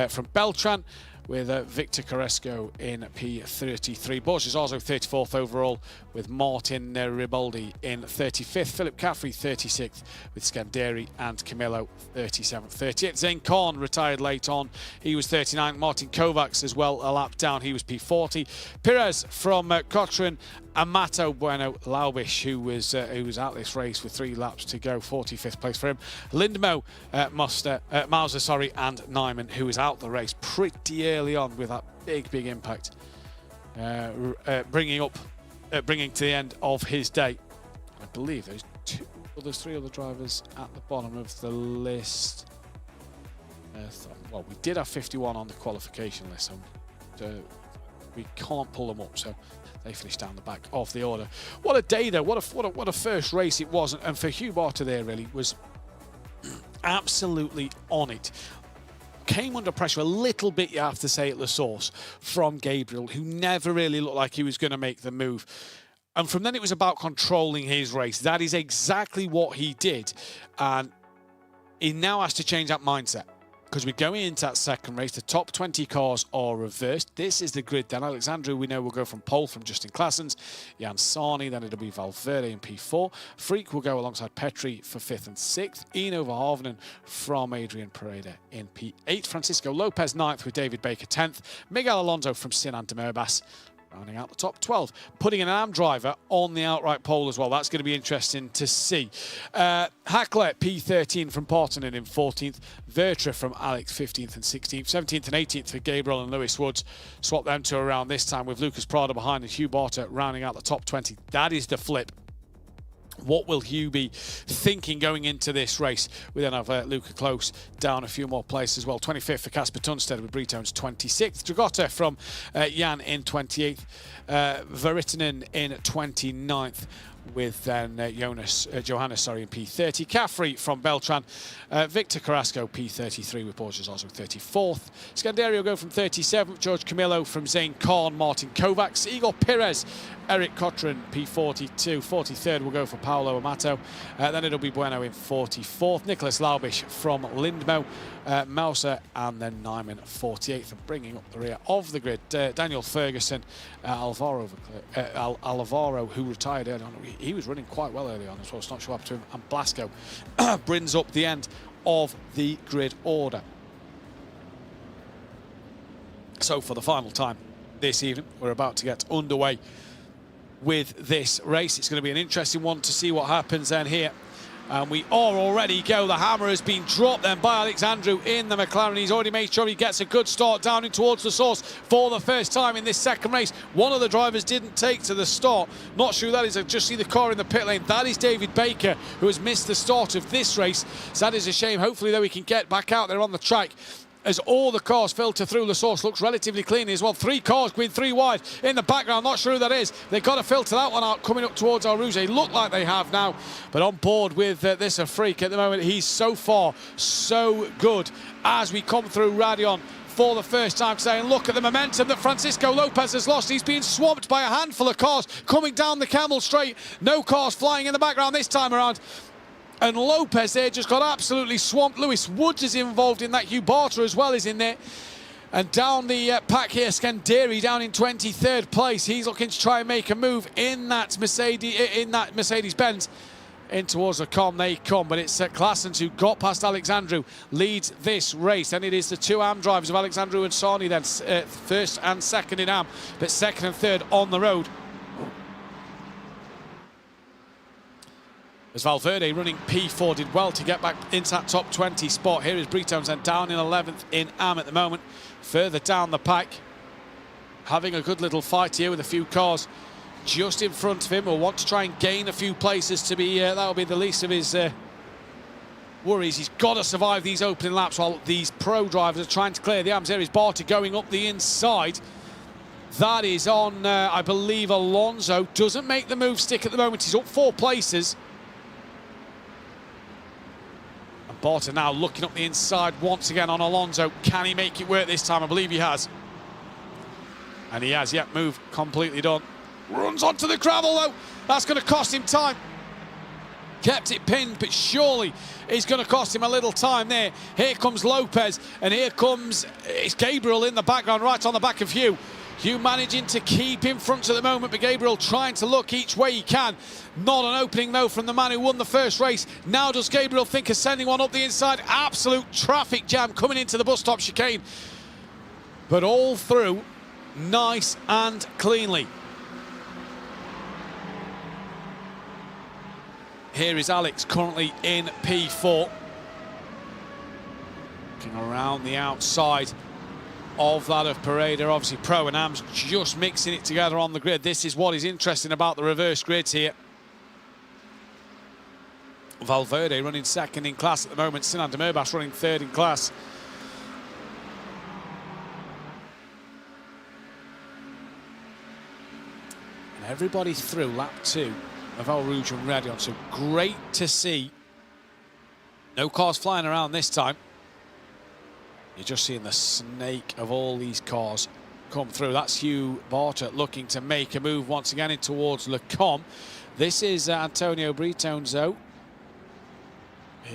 from Beltran, with Victor Carresco in P33. Borges also 34th overall, with Martin Ribaldi in 35th. Philip Caffrey 36th, with Scanderi and Camillo 37th. 38th, Zane Korn retired late on. He was 39th. Martin Kovacs as well, a lap down. He was P40. Perez from Cochrane. Amato Bueno Laubish, who was out this race with 3 laps to go, 45th place for him. Lindmo, Mauser, and Nyman, who was out the race pretty early on with that big impact, bringing to the end of his day. I believe there's 3 other drivers at the bottom of the list. Well, we did have 51 on the qualification list, so we can't pull them up. So they finished down the back of the order. What a day though, what a first race it was, and for Hugh Barter there really was absolutely on it. Came under pressure a little bit, you have to say, at the source from Gabriel, who never really looked like he was going to make the move. And from then it was about controlling his race. That is exactly what he did. And he now has to change that mindset, because we're going into that second race. The top 20 cars are reversed. This is the grid then. Alexandru, we know, will go from pole from Justin Claessens. Jan Sarni, then it'll be Valverde in P4. Freak will go alongside Petri for 5th and 6th. Eno Verhoeven from Adrian Pereira in P8. Francisco Lopez 9th with David Baker 10th. Miguel Alonso from Sinan Demerbas rounding out the top 12, putting an AM driver on the outright pole as well. That's going to be interesting to see. Hackler P13 from Portinen in 14th. Vertra from Alex 15th and 16th. 17th and 18th for Gabriel and Lewis Woods. Swap them two around this time, with Lucas Prada behind and Hugh Barter rounding out the top 20. That is the flip. What will Hugh be thinking going into this race? We then have Luca Close down a few more places as well. 25th for Casper Tunstead with Britones 26th. Dragotta from Jan in 28th. Veritinen in 29th. With then Johannes in P30. Caffrey from Beltran. Victor Carrasco P33 with Borges also 34th. Scanderi will go from 37th. George Camillo from Zane Korn. Martin Kovacs. Igor Perez. Eric Cochrane P42. 43rd will go for Paolo Amato. Then it'll be Bueno in 44th. Nicholas Laubish from Lindmo. Mauser and then Nyman 48th, and bringing up the rear of the grid. Daniel Ferguson, Alvaro, who retired early on. He was running quite well early on as well. It's not sure up to him. And Blasco brings up the end of the grid order. So for the final time this evening, we're about to get underway with this race. It's going to be an interesting one to see what happens then here. And we are already go. The hammer has been dropped then by Alexandru in the McLaren. He's already made sure he gets a good start down in towards the source for the first time in this second race. One of the drivers didn't take to the start. Not sure who that is. I just see the car in the pit lane. That is David Baker, who has missed the start of this race. So that is a shame. Hopefully, though, he can get back out there on the track as all the cars filter through. The source looks relatively clean as well. 3 cars going 3 wide in the background. Not sure who that is. They've got to filter that one out coming up towards Al Rouge. Look like they have now. But on board with this a freak at the moment. He's so far so good as we come through Radion for the first time today. And look at the momentum that Francisco Lopez has lost. He's being swamped by a handful of cars coming down the Camel Straight. No cars flying in the background this time around. And Lopez there just got absolutely swamped. Lewis Woods is involved in that. Hugh Barter as well is in there. And down the pack here, Scanderi down in 23rd place. He's looking to try and make a move in that Mercedes-Benz. In towards the com they come, but it's Claessens who got past Alexandru, leads this race. And it is the 2 AM drivers of Alexandru and Sarni then, first and second in AM, but second and third on the road. As Valverde running P4 did well to get back into that top 20 spot. Here is Britones then down in 11th in AM at the moment. Further down the pack, having a good little fight here with a few cars just in front of him. Will want to try and gain a few places to be, that'll be the least of his worries. He's got to survive these opening laps while these pro drivers are trying to clear the AMs. There is Barty going up the inside. That is on, I believe, Alonso. Doesn't make the move stick at the moment. He's up 4 places. Barter now looking up the inside once again on Alonso. Can he make it work this time? I believe he has. And he has, yep, move completely done. Runs onto the gravel though. That's going to cost him time. Kept it pinned, but surely it's going to cost him a little time there. Here comes Lopez, and here comes, it's Gabriel in the background, right on the back of Hugh. Hugh managing to keep in front at the moment, but Gabriel trying to look each way he can. Not an opening, though, from the man who won the first race. Now does Gabriel think of sending one up the inside. Absolute traffic jam coming into the bus stop chicane. But all through, nice and cleanly. Here is Alex, currently in P4. Looking around the outside of that of Pareda. Obviously Pro and Am's just mixing it together on the grid. This is what is interesting about the reverse grids here. Valverde running second in class at the moment. Sinan de Murbas running third in class. And everybody's through lap 2 of Al Rouge and Radion. So great to see. No cars flying around this time. You're just seeing the snake of all these cars come through. That's Hugh Barter looking to make a move once again in towards Le Com. This is Antonio Britones, though.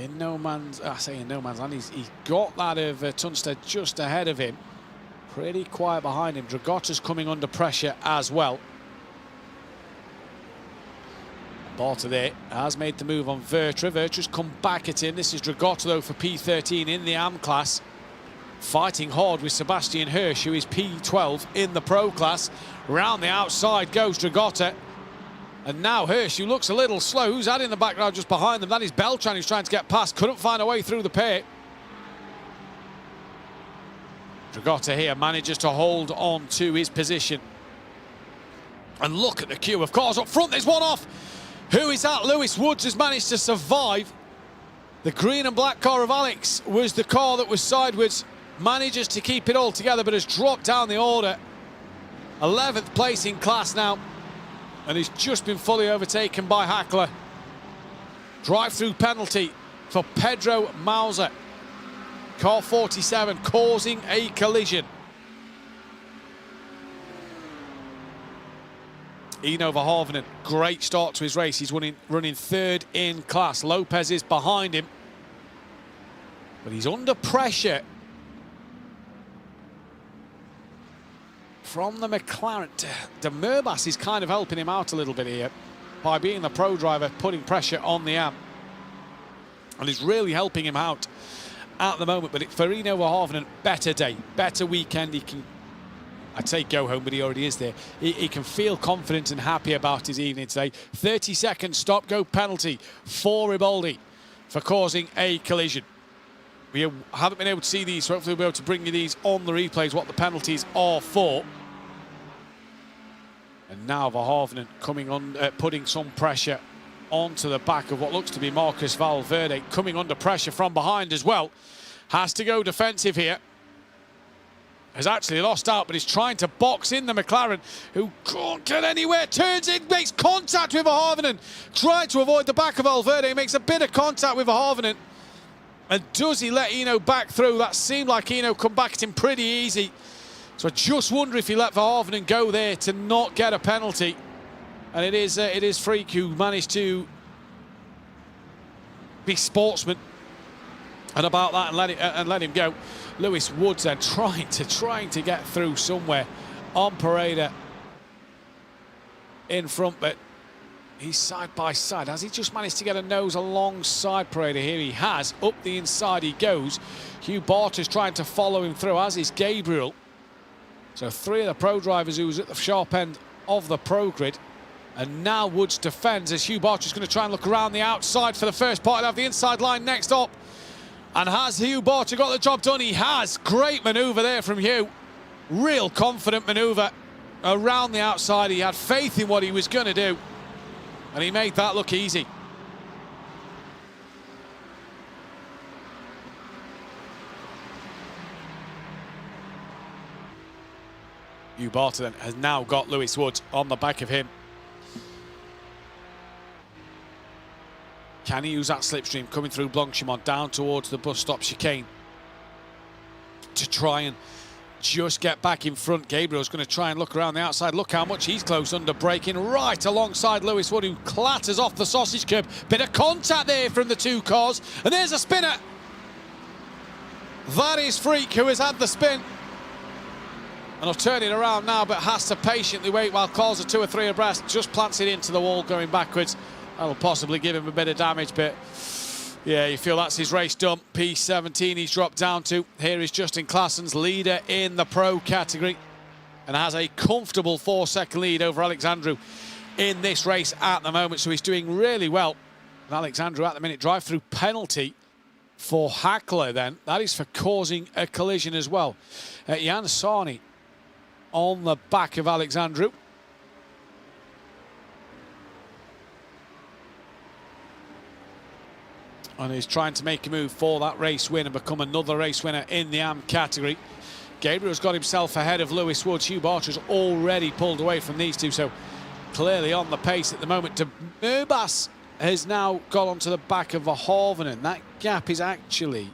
In no man's, I say in no man's land. He's got that of Tunstead just ahead of him. Pretty quiet behind him. Dragotta's coming under pressure as well. Barter there has made the move on Vertra. Vertra's come back at him. This is Dragotta, though, for P13 in the AM class. Fighting hard with Sebastian Hirsch, who is P12 in the Pro class. Round the outside goes Dragotta. And now Hirsch, who looks a little slow. Who's that in the background just behind them? That is Beltran, who's trying to get past. Couldn't find a way through the pit. Dragotta here manages to hold on to his position. And look at the queue of cars up front. There's one off. Who is that? Lewis Woods has managed to survive. The green and black car of Alex was the car that was sideways. Manages to keep it all together, but has dropped down the order. 11th place in class now. And he's just been fully overtaken by Hackler. Drive-through penalty for Pedro Mauser. Car 47 causing a collision. Eno Verhoeven, great start to his race. He's running third in class. Lopez is behind him. But he's under pressure from the McLaren. De Murbas is kind of helping him out a little bit here by being the pro driver, putting pressure on the AM. And he's really helping him out at the moment. But for Eno Verhoeven, better day, better weekend. He can I'd say go home, but he already is there. He can feel confident and happy about his evening today. 30-second stop-go penalty for Riboldi for causing a collision. We haven't been able to see these, so hopefully we'll be able to bring you these on the replays, what the penalties are for. And now Verhoeven coming on, putting some pressure onto the back of what looks to be Marcus Valverde, coming under pressure from behind as well. Has to go defensive here. Has actually lost out, but he's trying to box in the McLaren, who can't get anywhere. Turns in, makes contact with Verhoeven. Tried to avoid the back of Valverde, makes a bit of contact with Verhoeven. And does he let Eno back through? That seemed like Eno come back at him pretty easy. So I just wonder if he let Verhoeven go there to not get a penalty. And it is Freak who managed to be sportsman and about that and let him go. Lewis Woods then trying to get through somewhere on Pareda in front, but he's side by side. Has he just managed to get a nose alongside Pareda here? He has. Up the inside he goes. Hugh Barter's trying to follow him through, as is Gabriel. So three of the pro drivers who was at the sharp end of the pro grid. And now Woods defends as Hugh Barter's going to try and look around the outside for the first part. He'll have the inside line next up. And has Hugh Barter got the job done? He has. Great manoeuvre there from Hugh. Real confident manoeuvre around the outside. He had faith in what he was going to do. And he made that look easy. Hugh Barter then has now got Lewis Woods on the back of him. Can he use that slipstream coming through Blanchimont down towards the bus stop chicane to try and just get back in front? Gabriel's going to try and look around the outside. Look how much he's close under braking right alongside Lewis Wood, who clatters off the sausage curb. Bit of contact there from the two cars. And there's a spinner. That is Freak, who has had the spin. And I'll turn it around now, but has to patiently wait while cars are 2 or 3 abreast. Just plants it into the wall going backwards. That'll possibly give him a bit of damage, but yeah, you feel that's his race done. P17 he's dropped down to. Here is Justin Claessens, leader in the pro category, and has a comfortable 4-second lead over Alexandru in this race at the moment, so he's doing really well. And Alexandru at the minute, drive-through penalty for Hackler then. That is for causing a collision as well. Jan Sarni on the back of Alexandru. And he's trying to make a move for that race win and become another race winner in the AM category. Gabriel's got himself ahead of Lewis Woods. Hugh Barter's already pulled away from these two, so clearly on the pace at the moment. De Murbas has now got onto the back of Verhoeven, and that gap is actually...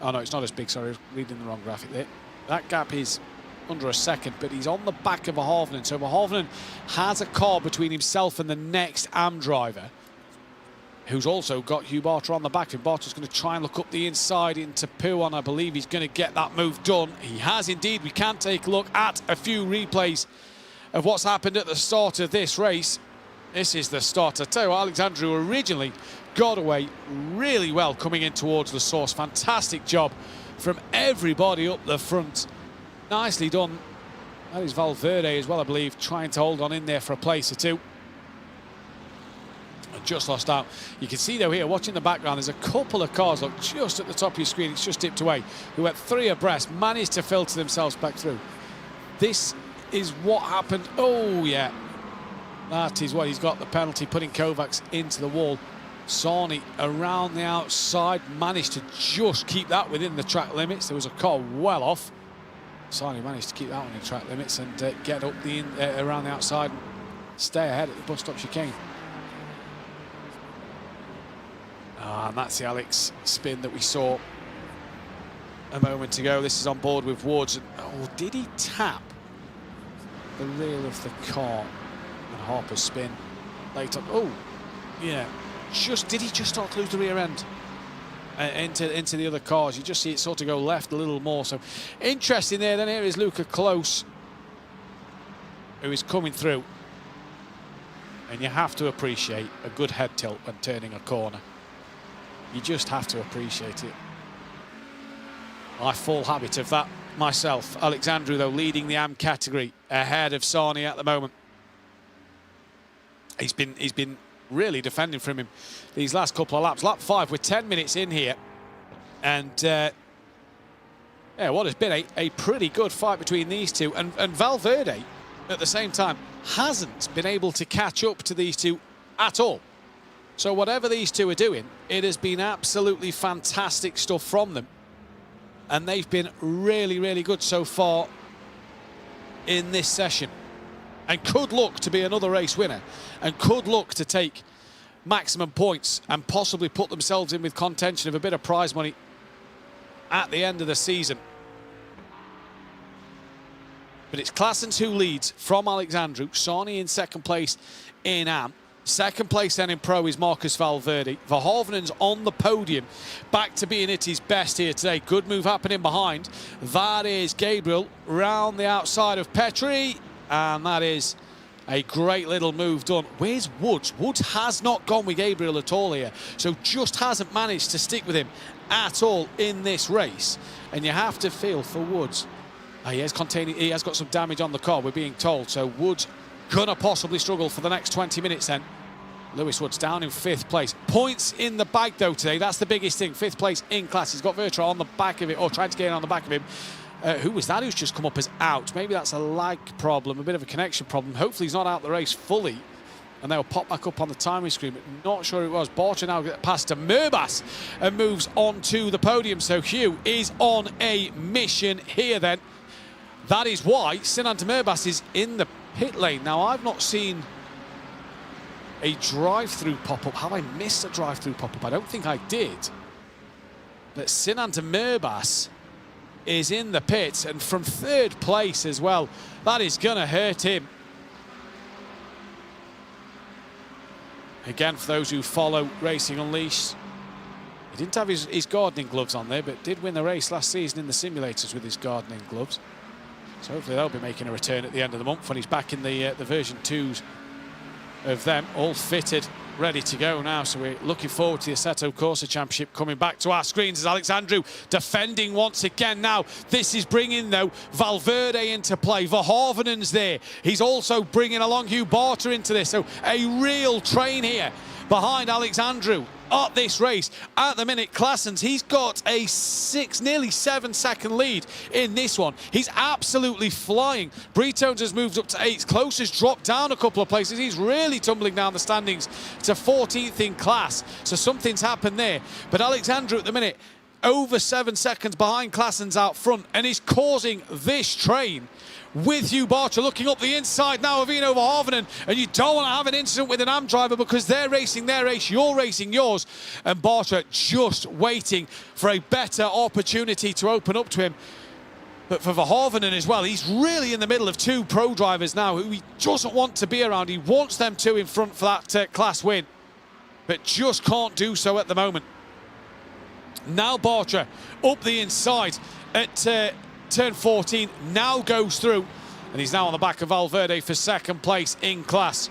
Oh no, it's not as big, sorry, I was reading the wrong graphic there. That gap is under a second, but he's on the back of Verhoeven, so Verhoeven has a car between himself and the next AM driver, who's also got Hugh Barter on the back. And Barter's going to try and look up the inside into Pouan. I believe he's going to get that move done. He has indeed. We can take a look at a few replays of what's happened at the start of this race. This is the start. I tell you what, Alexandru originally got away really well coming in towards the source. Fantastic job from everybody up the front. Nicely done. That is Valverde as well, I believe, trying to hold on in there for a place or two. Just lost out. You can see though here, watching the background, there's a couple of cars, look, just at the top of your screen, it's just dipped away, who at 3 abreast managed to filter themselves back through. This is what happened. Oh yeah, that is what he's got the penalty, putting Kovacs into the wall. Sarni around the outside managed to just keep that within the track limits. There was a car well off. Sarni managed to keep that one in track limits and get up the around the outside and stay ahead at the bus stop chicane. And that's the Alex spin that we saw a moment ago. This is on board with Woods. Oh, did he tap the rear of the car? And Harper's spin late on. Oh, yeah. Did he just start to lose the rear end into the other cars? You just see it sort of go left a little more. So interesting there. Then here is Luca Close, who is coming through. And you have to appreciate a good head tilt when turning a corner. You just have to appreciate it. My full habit of that myself. Alexandru, though, leading the AM category ahead of Sarni at the moment. He's been really defending from him these last couple of laps. Lap 5, we're 10 minutes in here. And yeah, what has been a pretty good fight between these two. And Valverde, at the same time, hasn't been able to catch up to these two at all. So whatever these two are doing, it has been absolutely fantastic stuff from them. And they've been really, really good so far in this session. And could look to be another race winner. And could look to take maximum points and possibly put themselves in with contention of a bit of prize money at the end of the season. But it's Claessens who leads from Alexandru. Sarni in second place in AM. Second place then in Pro is Marcus Valverde. Verhoevenen's on the podium, back to being at his best here today. Good move happening behind. That is Gabriel round the outside of Petri. And that is a great little move done. Where's Woods? Woods has not gone with Gabriel at all here. So just hasn't managed to stick with him at all in this race. And you have to feel for Woods. He has got some damage on the car, we're being told. So Woods gonna possibly struggle for the next 20 minutes then. Lewis Woods down in 5th place. Points in the bag though today, that's the biggest thing. 5th place in class. He's got Vertra on the back of it, or trying to get in on the back of him. Who was that who's just come up as out? Maybe that's a lag problem, a bit of a connection problem. Hopefully he's not out the race fully. And they'll pop back up on the timing screen, but not sure it was. Borcha now gets past to Murbas and moves on to the podium. So Hugh is on a mission here then. That is why Sinan Murbas is in the pit lane. Now, I've not seen a drive-through pop-up. Have I missed a drive-through pop-up? I don't think I did. But Sinan Murbas is in the pits, and from 3rd place as well. That is going to hurt him. Again, for those who follow Racing Unleashed, he didn't have his gardening gloves on there, but did win the race last season in the simulators with his gardening gloves. So hopefully they'll be making a return at the end of the month when he's back in the version 2s of them, all fitted, ready to go now. So we're looking forward to the Assetto Corsa Championship coming back to our screens as Alexandru defending once again now. This is bringing, though, Valverde into play. Verhoevenen's there. He's also bringing along Hugh Barter into this. So a real train here behind Alexandru at this race. At the minute, Claessens, he's got a nearly 7-second lead in this one. He's absolutely flying. Bretones has moved up to 8th. Close has dropped down a couple of places. He's really tumbling down the standings to 14th in class. So something's happened there. But Alexandru at the minute, over 7 seconds behind Claessens out front, and is causing this train with Hugh Barter looking up the inside now of Eno Verhoevenen, and you don't want to have an incident with an AM driver because they're racing their race, you're racing yours, and Barter just waiting for a better opportunity to open up to him. But for Verhoevenen as well, he's really in the middle of 2 pro drivers now who he doesn't want to be around. He wants them 2 in front for that class win, but just can't do so at the moment. Now Barter up the inside at turn 14, now goes through, and he's now on the back of Valverde for 2nd place in class.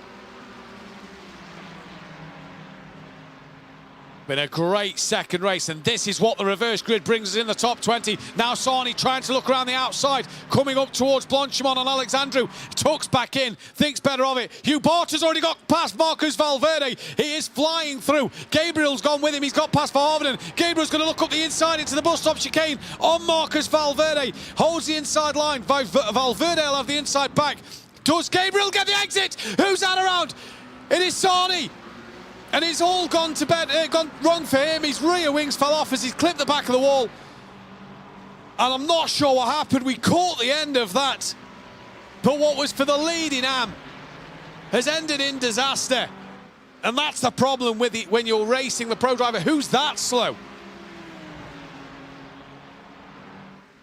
Been a great second race, and this is what the reverse grid brings us in the top 20. Now Sarni trying to look around the outside, coming up towards Blanchimont and Alexandru. Tucks back in, thinks better of it. Hugh Barter's already got past Marcus Valverde. He is flying through. Gabriel's gone with him. He's got past Verhoevenen. Gabriel's going to look up the inside into the bus stop chicane on Marcus Valverde. Holds the inside line. Valverde will have the inside back. Does Gabriel get the exit? Who's that around? It is Sarni. And it's all gone wrong for him. His rear wings fell off as he's clipped the back of the wall. And I'm not sure what happened. We caught the end of that. But what was for the lead in AM has ended in disaster. And that's the problem with it when you're racing the pro driver. Who's that slow?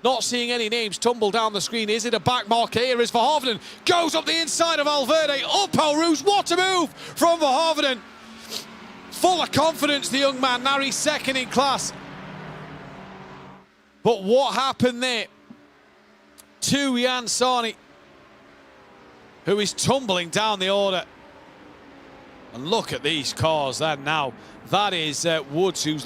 Not seeing any names tumble down the screen. Is it a back mark here as Verhoevenen goes up the inside of Valverde. Up Eau Rouge. What a move from Verhoevenen. Full of confidence, the young man. Now he's 2nd in class. But what happened there to Jan Sarni, who is tumbling down the order? And look at these cars then now. That is Woods, who's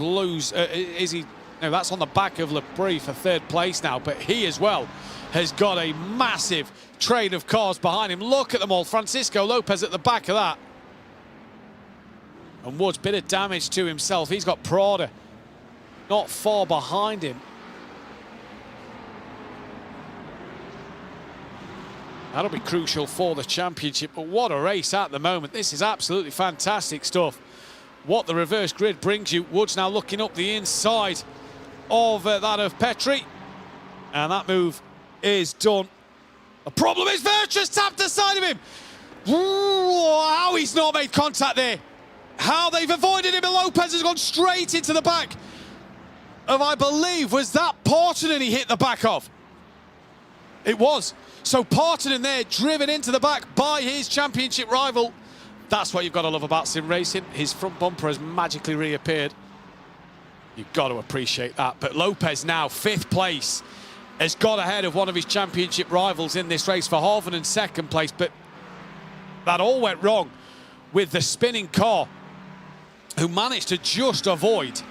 Now that's on the back of Lepre for third place now, but he as well has got a massive train of cars behind him. Look at them all. Francisco Lopez at the back of that. And Woods, bit of damage to himself. He's got Prada not far behind him. That'll be crucial for the championship, but what a race at the moment. This is absolutely fantastic stuff. What the reverse grid brings you. Woods now looking up the inside of that of Petri. And that move is done. The problem is Virtus tapped the side of him. Ooh, how he's not made contact there. How they've avoided him, and Lopez has gone straight into the back of, I believe, was that Partonen he hit the back of? It was. So Partonen there, driven into the back by his championship rival. That's what you've got to love about sim racing. His front bumper has magically reappeared. You've got to appreciate that. But Lopez now, 5th place, has got ahead of one of his championship rivals in this race. Verhoeven in 2nd place, but that all went wrong with the spinning car, who managed to just avoid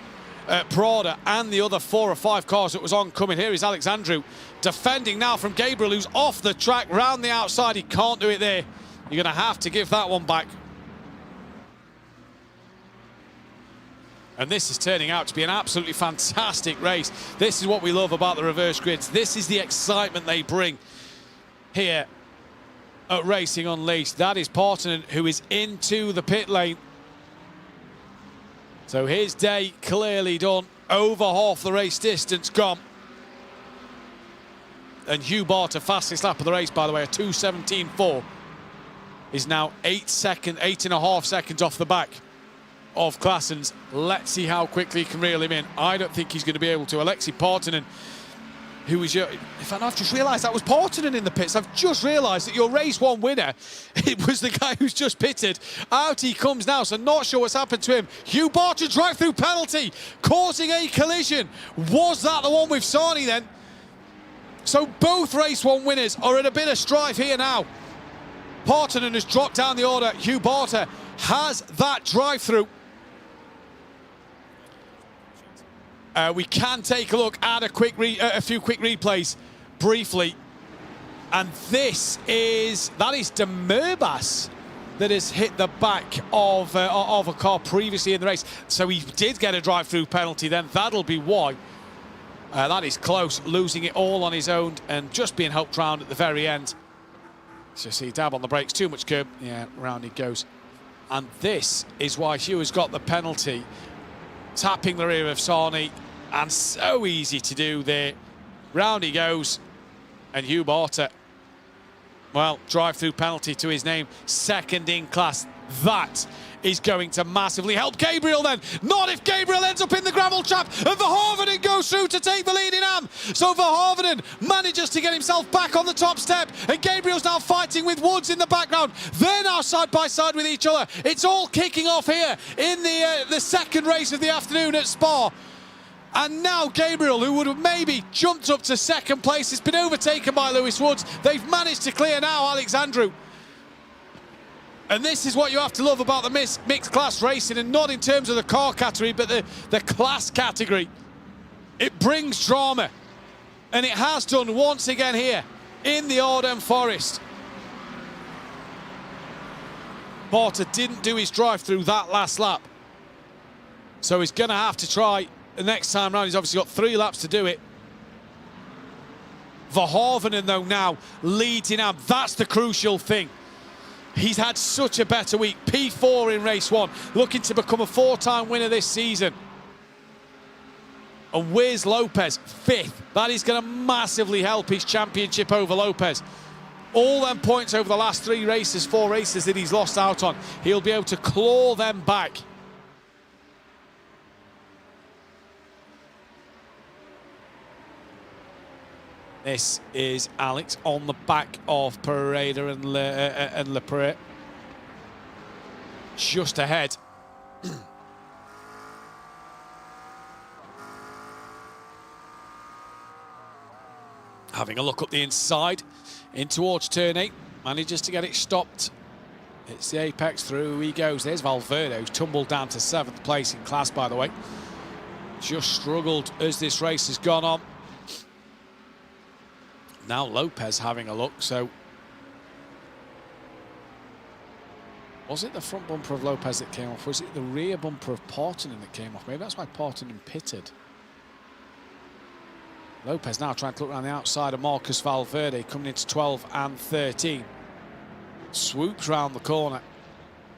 Prada and the other 4 or 5 cars that was oncoming. Here is Alexandru defending now from Gabriel, who's off the track, round the outside. He can't do it there. You're going to have to give that one back. And this is turning out to be an absolutely fantastic race. This is what we love about the reverse grids. This is the excitement they bring here at Racing Unleashed. That is Partonen, who is into the pit lane. So his day clearly done. Over half the race distance gone. And Hugh Barter, fastest lap of the race, by the way, a 2:17.4, is now 8.5 seconds off the back of Claessens. Let's see how quickly he can reel him in. I don't think he's going to be able to. Alexi Partonen, who was your... In fact, I've just realised that was Partonen in the pits. I've just realised that your race 1 winner, it was the guy who's just pitted. Out he comes now, so not sure what's happened to him. Hugh Barter drive-through penalty, causing a collision. Was that the one with Sarni then? So both race 1 winners are in a bit of strife here now. Partonen has dropped down the order. Hugh Barter has that drive-through. We can take a look at a few quick replays briefly. And that is De Murbas that has hit the back of a car previously in the race. So he did get a drive-through penalty then. That'll be why. That is close, losing it all on his own and just being helped round at the very end. So see, dab on the brakes, too much curb. Yeah, round he goes. And this is why Hugh has got the penalty. Tapping the rear of Sarni. And so easy to do there. Round he goes. And Hugh Barter, well, drive-through penalty to his name. 2nd in class. That is going to massively help Gabriel then. Not if Gabriel ends up in the gravel trap. And Verhoeven goes through to take the lead in Am. So Verhoeven manages to get himself back on the top step. And Gabriel's now fighting with Woods in the background. They're now side by side with each other. It's all kicking off here in the 2nd race of the afternoon at Spa. And now Gabriel, who would have maybe jumped up to 2nd place, has been overtaken by Lewis Woods. They've managed to clear now Alexandru. And this is what you have to love about the mixed class racing, and not in terms of the car category, but the class category. It brings drama. And it has done once again here in the Ardennes Forest. Barter didn't do his drive-through that last lap. So he's going to have to try the next time round. He's obviously got 3 laps to do it. Verhoeven, though, now leading up. That's the crucial thing. He's had such a better week. P4 in race 1, looking to become a 4-time winner this season. And where's Lopez? 5th. That is going to massively help his championship over Lopez. All them points over the last 4 races that he's lost out on, he'll be able to claw them back. This is Alex on the back of Pereira and Lepre. Just ahead. Having a look up the inside in towards turn 8. Manages to get it stopped. It's the apex, through he goes. There's Valverde, who's tumbled down to 7th place in class, by the way. just struggled as this race has gone on. Now Lopez having a look, so was it the front bumper of Lopez that came off? Was it the rear bumper of Portinen that came off? Maybe that's why Portinen pitted. Lopez now trying to look around the outside of Marcus Valverde, coming into 12 and 13. Swoops round the corner.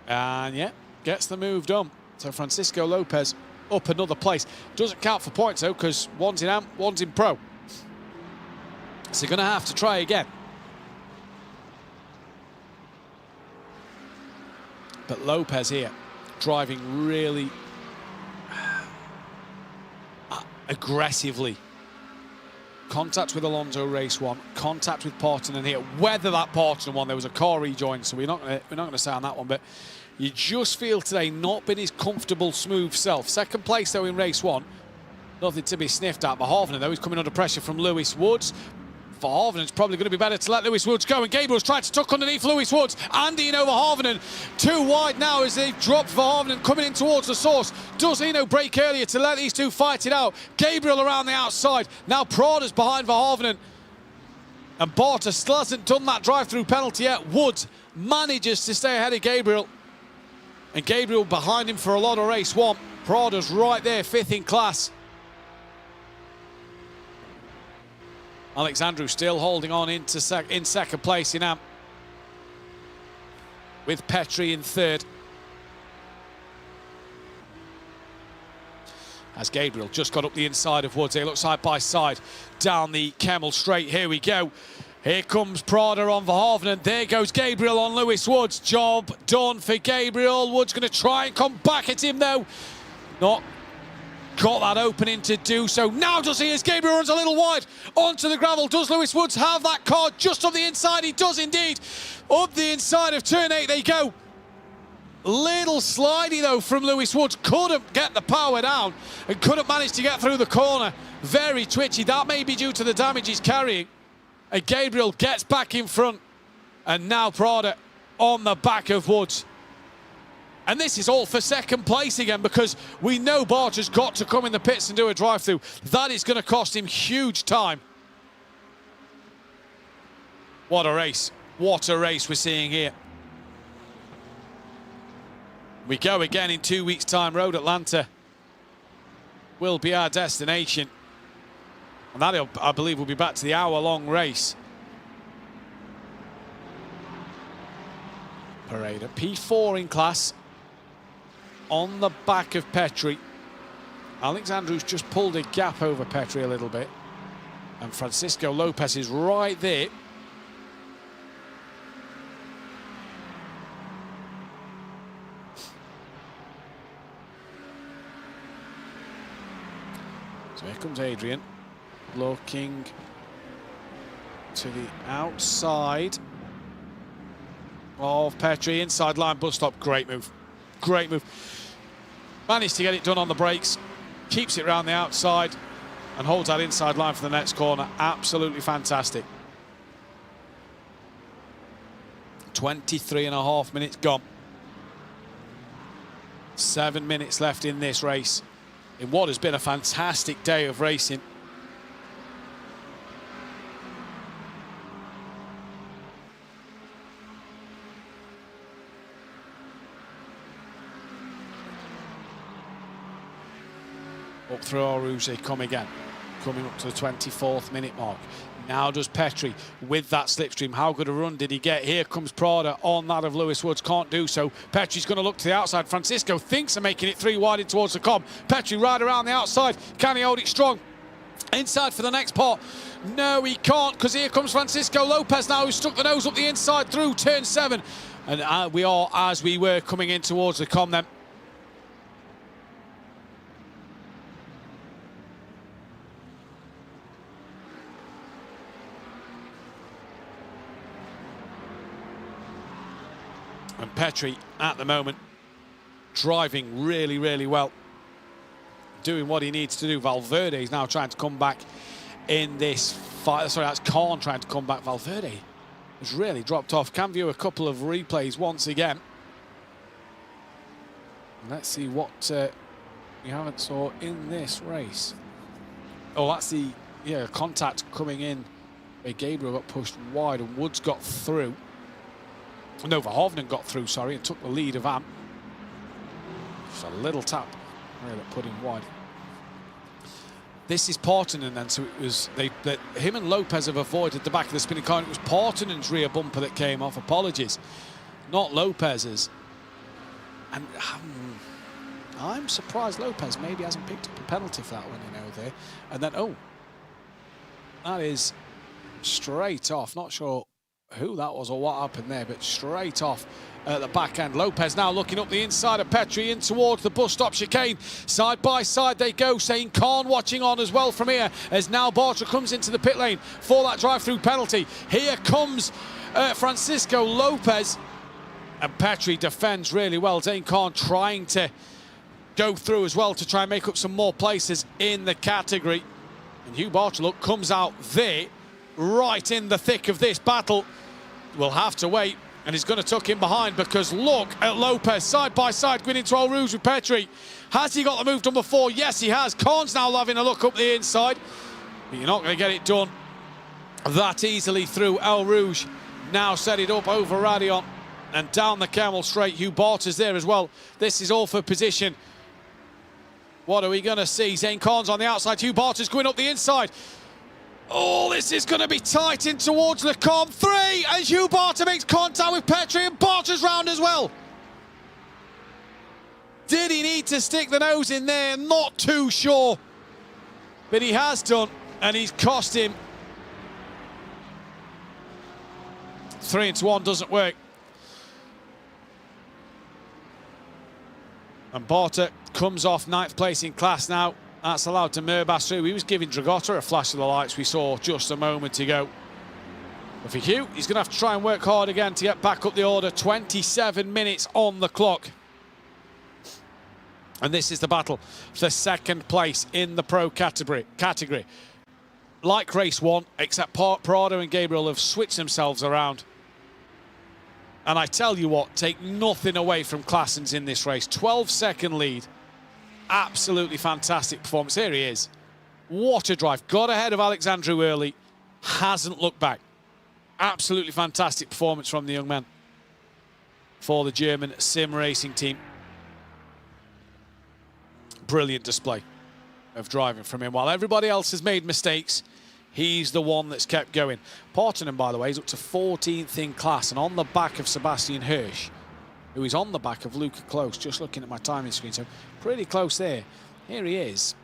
And yeah, gets the move done. So Francisco Lopez up another place. Doesn't count for points though, because one's in AMP, one's in Pro. So you're going to have to try again. But Lopez here, driving really aggressively. Contact with Alonso race 1, contact with Portinen here. Whether that Portinen one, there was a car rejoin, so we're not going to say on that one, but you just feel today not been his comfortable, smooth self. Second place though in race 1, nothing to be sniffed at. Verhoeven though, he's coming under pressure from Lewis Woods. Verhoeven, it's probably going to be better to let Lewis Woods go, and Gabriel's trying to tuck underneath Lewis Woods. Andy Eno Verhoeven, too wide now as they've dropped Verhoeven coming in towards the source. Does Eno break earlier to let these two fight it out? Gabriel around the outside. Now Prada's behind Verhoeven. And Barter still hasn't done that drive-through penalty yet. Woods manages to stay ahead of Gabriel. And Gabriel behind him for a lot of race 1. Prada's right there, 5th in class. Alexandru still holding on in second place in AMP, with Petri in 3rd. As Gabriel just got up the inside of Woods. They look side by side down the Kemmel straight. Here we go. Here comes Prada on Verhoeven, and there goes Gabriel on Lewis Woods. Job done for Gabriel. Woods going to try and come back at him though. Not got that opening to do so. Now does he, as Gabriel runs a little wide onto the gravel. Does Lewis Woods have that car just on the inside? He does indeed. Up the inside of turn 8 they go. Little slidey though from Lewis Woods. Couldn't get the power down and couldn't manage to get through the corner. Very twitchy. That may be due to the damage he's carrying. And Gabriel gets back in front. And now Prada on the back of Woods. And this is all for second place again, because we know Barter's got to come in the pits and do a drive-through. That is going to cost him huge time. What a race. What a race we're seeing here. We go again in 2 weeks' time. Road Atlanta will be our destination. And that, I believe, will be back to the hour-long race. Pareda, P4 in class. On the back of Petri. Alexandru's just pulled a gap over Petri a little bit. And Francisco Lopez is right there. So here comes Adrian. Looking to the outside of Petri. Inside line bus stop. Great move. Great move. Managed to get it done on the brakes. Keeps it round the outside and holds that inside line for the next corner. Absolutely fantastic. 23.5 minutes gone. 7 minutes left in this race, in what has been a fantastic day of racing. Up through Rouge they come again, coming up to the 24th minute mark. Now does Petri with that slipstream. How good a run did he get? Here comes Prada on that of Lewis Woods. Can't do so. Petri's going to look to the outside. Francisco thinks of making it 3 wide in towards the comm. Petri right around the outside. Can he hold it strong? Inside for the next part. No, he can't, because here comes Francisco Lopez now, who's stuck the nose up the inside through turn 7. And we are as we were coming in towards the comm then. And Petri, at the moment, driving really, really well. Doing what he needs to do. Valverde is now trying to come back in this fight. Sorry, that's Korn trying to come back. Valverde has really dropped off. Can view a couple of replays once again. Let's see what we haven't saw in this race. Oh, that's the contact coming in. Gabriel got pushed wide and Woods got through. No, Verhoeven got through, sorry, and took the lead of Am. Just a little tap, really put him wide. This is Portinen then, so it was him and Lopez have avoided the back of the spinning car. It was Portinen's rear bumper that came off. Apologies, not Lopez's. And I'm surprised Lopez maybe hasn't picked up a penalty for that one, you know, there. And then, oh, that is straight off. Not sure who that was or what happened there, but straight off at the back end. Lopez now looking up the inside of Petrie in towards the bus stop chicane. Side by side they go. Zane Khan watching on as well from here as now Bartra comes into the pit lane for that drive-through penalty. Here comes Francisco Lopez, and Petrie defends really well. Zane Khan trying to go through as well to try and make up some more places in the category. And Hugh Bartra, look, comes out there right in the thick of this battle. We'll have to wait, and he's going to tuck him behind because look at Lopez side by side going into El Rouge with Petrie. Has he got the move done before? Yes, he has. Khan's now having a look up the inside, but you're not going to get it done that easily through El Rouge. Now set it up over Radion and down the Camel straight. Hugh Bartra's there as well. This is all for position. What are we going to see? Zane Khan's on the outside. Hugh Bartra's going up the inside. Oh, this is going to be tight in towards the Com 3 as Hugh Bartra makes contact with Petrie, and Bartra's round as well. Did he need to stick the nose in there? Not too sure. But he has done, and he's cost him. 3-1 doesn't work. And Bartra comes off 9th place in class now. That's allowed to Murbas through. He was giving Dragotta a flash of the lights we saw just a moment ago. But for Hugh, he's going to have to try and work hard again to get back up the order. 27 minutes on the clock. And this is the battle for second place in the pro category. Like race 1, except Prado and Gabriel have switched themselves around. And I tell you what, take nothing away from Claessens in this race. 12-second lead. Absolutely fantastic performance. Here he is. What a drive. Got ahead of Alexandru early. Hasn't looked back. Absolutely fantastic performance from the young man for the German sim racing team. Brilliant display of driving from him. While everybody else has made mistakes, he's the one that's kept going. Portinen, by the way, is up to 14th in class and on the back of Sebastian Hirsch, who is on the back of Luca Close, just looking at my timing screen, so pretty close there. Here he is.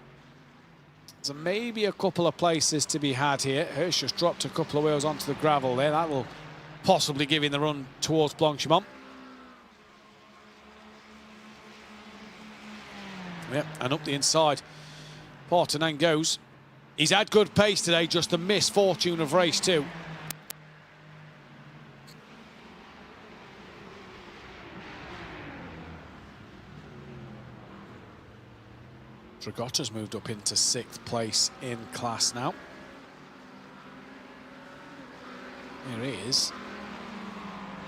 So maybe a couple of places to be had here. Hirsch just dropped a couple of wheels onto the gravel there. That will possibly give him the run towards Blanchimont. Yep, and up the inside, Portinen goes. He's had good pace today, just the misfortune of race 2. Dragotta's moved up into 6th place in class now. Here he is.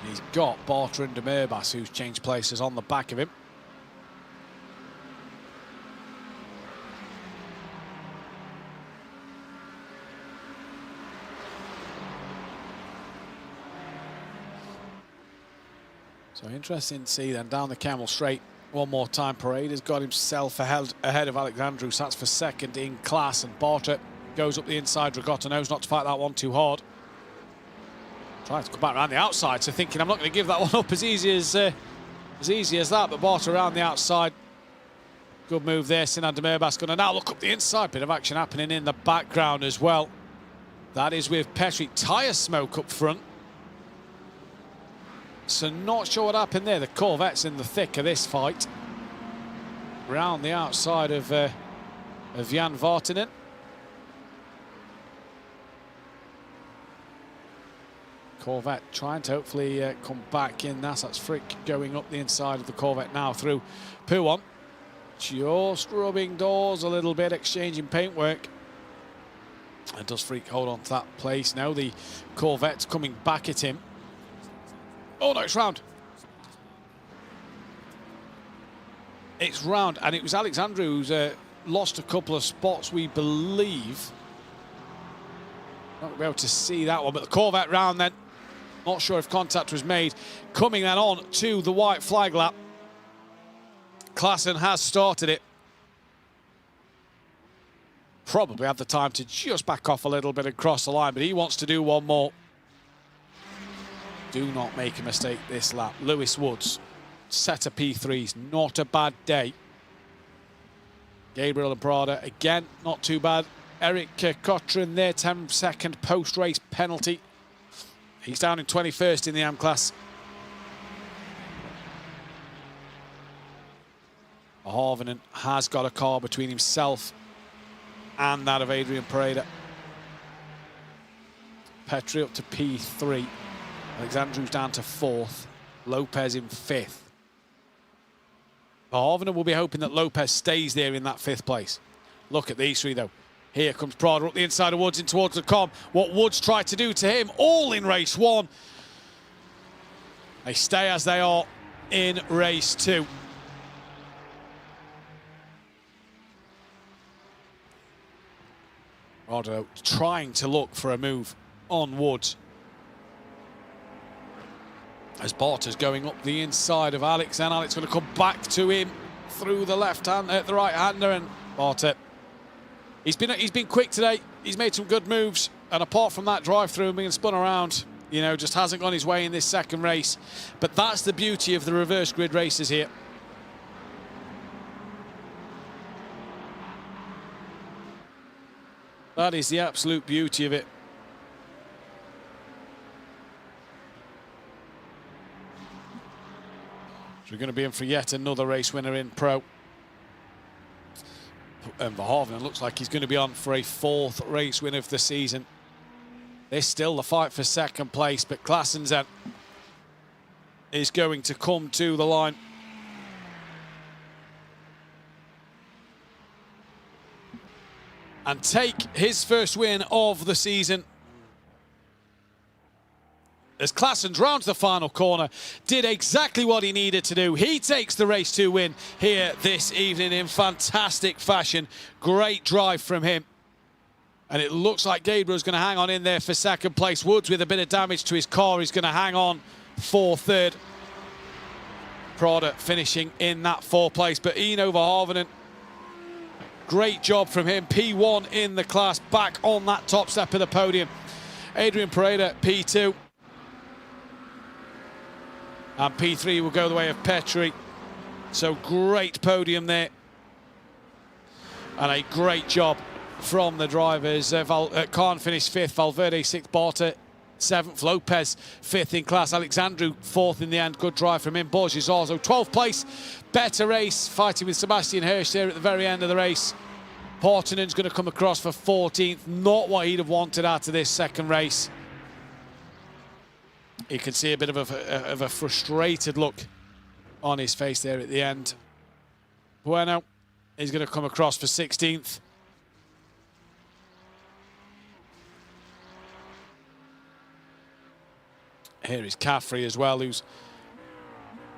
He's got Bartra and de Murbas, who's changed places on the back of him. So interesting to see then down the Camel straight one more time. Parade has got himself ahead of Alexandru, so that's for 2nd in class, and Bartra goes up the inside. Dragotta knows not to fight that one too hard. Tries to come back around the outside, so thinking I'm not going to give that one up as easy as that, but Bartra around the outside. Good move there. Sinan de Murbas going to now look up the inside. Bit of action happening in the background as well. That is with Petrie. Tyre smoke up front. So not sure what happened there. The Corvette's in the thick of this fight. Round the outside of Jan Vartinen. Corvette trying to hopefully come back in. That's Frick going up the inside of the Corvette now through Pouon. Just rubbing doors a little bit, exchanging paintwork. And does Frick hold on to that place? Now the Corvette's coming back at him. Oh no, it's round. it's round, and it was Alexandru who's lost a couple of spots, we believe. Not going to be able to see that one, but the Corvette round then. Not sure if contact was made. Coming then on to the white flag lap. Klassen has started it. Probably had the time to just back off a little bit and cross the line, but he wants to do one more. Do not make a mistake this lap. Lewis Woods, set of P3s, not a bad day. Gabriel and Prada, again, not too bad. Eric Cotran there, 10-second post-race penalty. He's down in 21st in the AM class. Harvinen has got a car between himself and that of Adrian Pereira. Petri up to P3. Alexandru's down to 4th. Lopez in 5th. Harvinen will be hoping that Lopez stays there in that 5th place. Look at these three though. Here comes Prada up the inside of Woods in towards the com. What Woods tried to do to him, all in race 1. They stay as they are in race 2. Prada trying to look for a move on Woods. As Barter's going up the inside of Alex, and Alex going to come back to him through the left hand, the right hander, and Barter. He's been quick today. He's made some good moves, and apart from that drive through and being spun around, you know, just hasn't gone his way in this second race. But that's the beauty of the reverse grid races here. That is the absolute beauty of it. So we're going to be in for yet another race winner in Pro. And Verhoeven looks like he's going to be on for a 4th race win of the season. There's still the fight for second place, but Klassensen is going to come to the line. And take his first win of the season. As Klassen rounds the final corner, did exactly what he needed to do. He takes the race 2 win here this evening in fantastic fashion. Great drive from him. And it looks like Gabriel's going to hang on in there for second place. Woods with a bit of damage to his car. He's going to hang on for 3rd. Prada finishing in that 4th place. But Eno Verhoeven, great job from him. P1 in the class, back on that top step of the podium. Adrian Pereira, P2. And P3 will go the way of Petri. So great podium there. And a great job from the drivers. Khan finished 5th, Valverde 6th, Barter 7th, Lopez 5th in class, Alexandru 4th in the end. Good drive from him. Borges also 12th place. Better race, fighting with Sebastian Hirsch there at the very end of the race. Portinen's going to come across for 14th. Not what he'd have wanted out of this second race. You can see a bit of a frustrated look on his face there at the end. Bueno is going to come across for 16th. Here is Caffrey as well, who's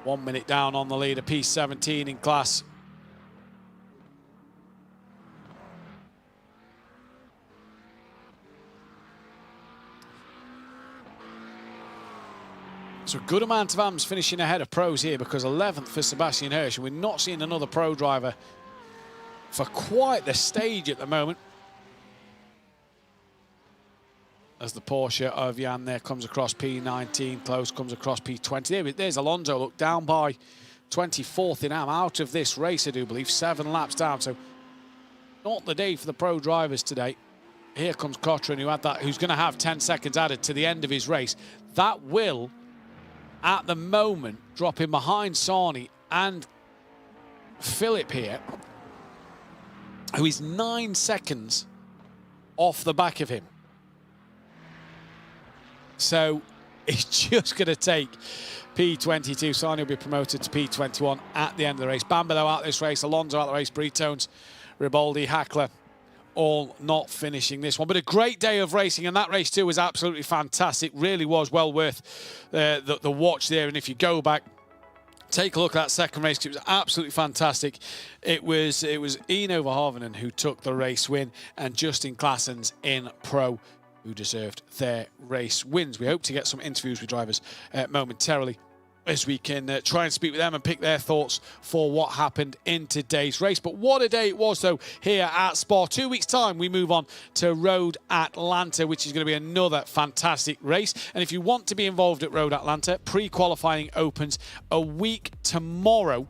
1 minute down on the leader, P17 in class. So a good amount of AMs finishing ahead of pros here, because 11th for Sebastian Hirsch, and we're not seeing another pro driver for quite the stage at the moment. As the Porsche of Jan there comes across P19, close comes across P20. There's Alonso, look, down by 24th in AM, out of this race, I do believe, 7 laps down. So not the day for the pro drivers today. Here comes Cotran, who's going to have 10 seconds added to the end of his race. That will, at the moment, drop him behind Sarni and Philip here, who is 9 seconds off the back of him. So it's just going to take P22. Sarni will be promoted to P21 at the end of the race. Bambino out this race, Alonso out the race, Britones, Riboldi, Hackler, all not finishing this one. But a great day of racing, and that race too was absolutely fantastic. Really was well worth the watch there. And if you go back Take a look at that second race. It was absolutely fantastic. It was Eno Verhoeven who took the race win, and Justin Claessens in Pro who deserved their race wins. We hope to get some interviews with drivers momentarily, as we can try and speak with them and pick their thoughts for what happened in today's race. But what a day it was, though, here at Spa. 2 weeks' time, we move on to Road Atlanta, which is going to be another fantastic race. And if you want to be involved at Road Atlanta, pre-qualifying opens a week tomorrow.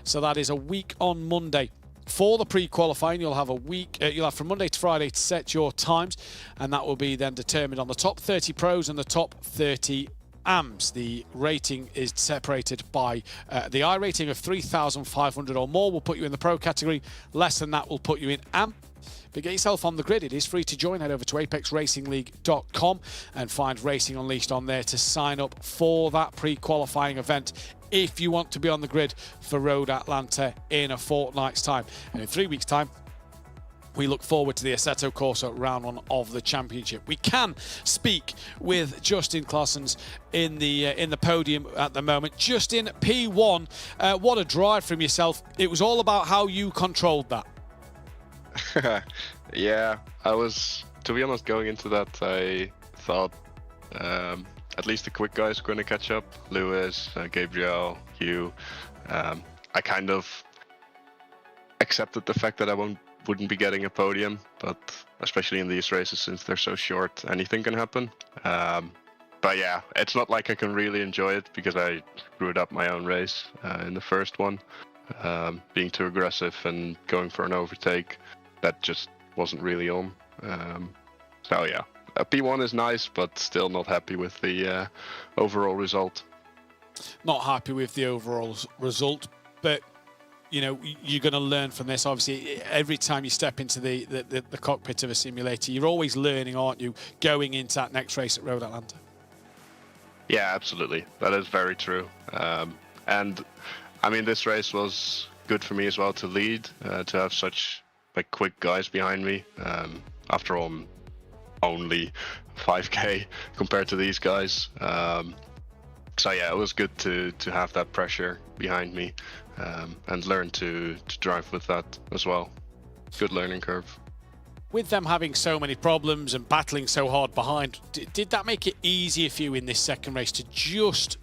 So that is a week on Monday. For the pre-qualifying, you'll have a week. You'll have from Monday to Friday to set your times, and that will be then determined on the top 30 pros and the top 30 AMs. The rating is separated by the iRating of 3,500 or more will put you in the pro category. Less than that will put you in AM. But get yourself on the grid. It is free to join. Head over to apexracingleague.com and find Racing Unleashed on there to sign up for that pre-qualifying event if you want to be on the grid for Road Atlanta in a fortnight's time. And in 3 weeks' time, we look forward to the Assetto Corsa round one of the championship. We can speak with Justin Claessens in the podium at the moment. Justin, P1, what a drive from yourself. It was all about how you controlled that. Yeah, I was, to be honest, going into that, I thought at least the quick guys were going to catch up. Lewis, Gabriel, Hugh. I kind of accepted the fact that I wouldn't be getting a podium, but especially in these races, since they're so short, anything can happen. But yeah, it's not like I can really enjoy it because I screwed up my own race in the first one, being too aggressive and going for an overtake that just wasn't really on. So yeah, a P1 is nice, but still not happy with the overall result. Not happy with the overall result, but you know, you're going to learn from this. Obviously, every time you step into the cockpit of a simulator, you're always learning, aren't you, going into that next race at Road Atlanta? Yeah, absolutely. That is very true. And I mean, this race was good for me as well to lead, to have such like quick guys behind me. After all, I'm only 5K compared to these guys. So yeah, it was good to have that pressure behind me and learn to drive with that as well. Good learning curve. With them having so many problems and battling so hard behind, did that make it easier for you in this second race to just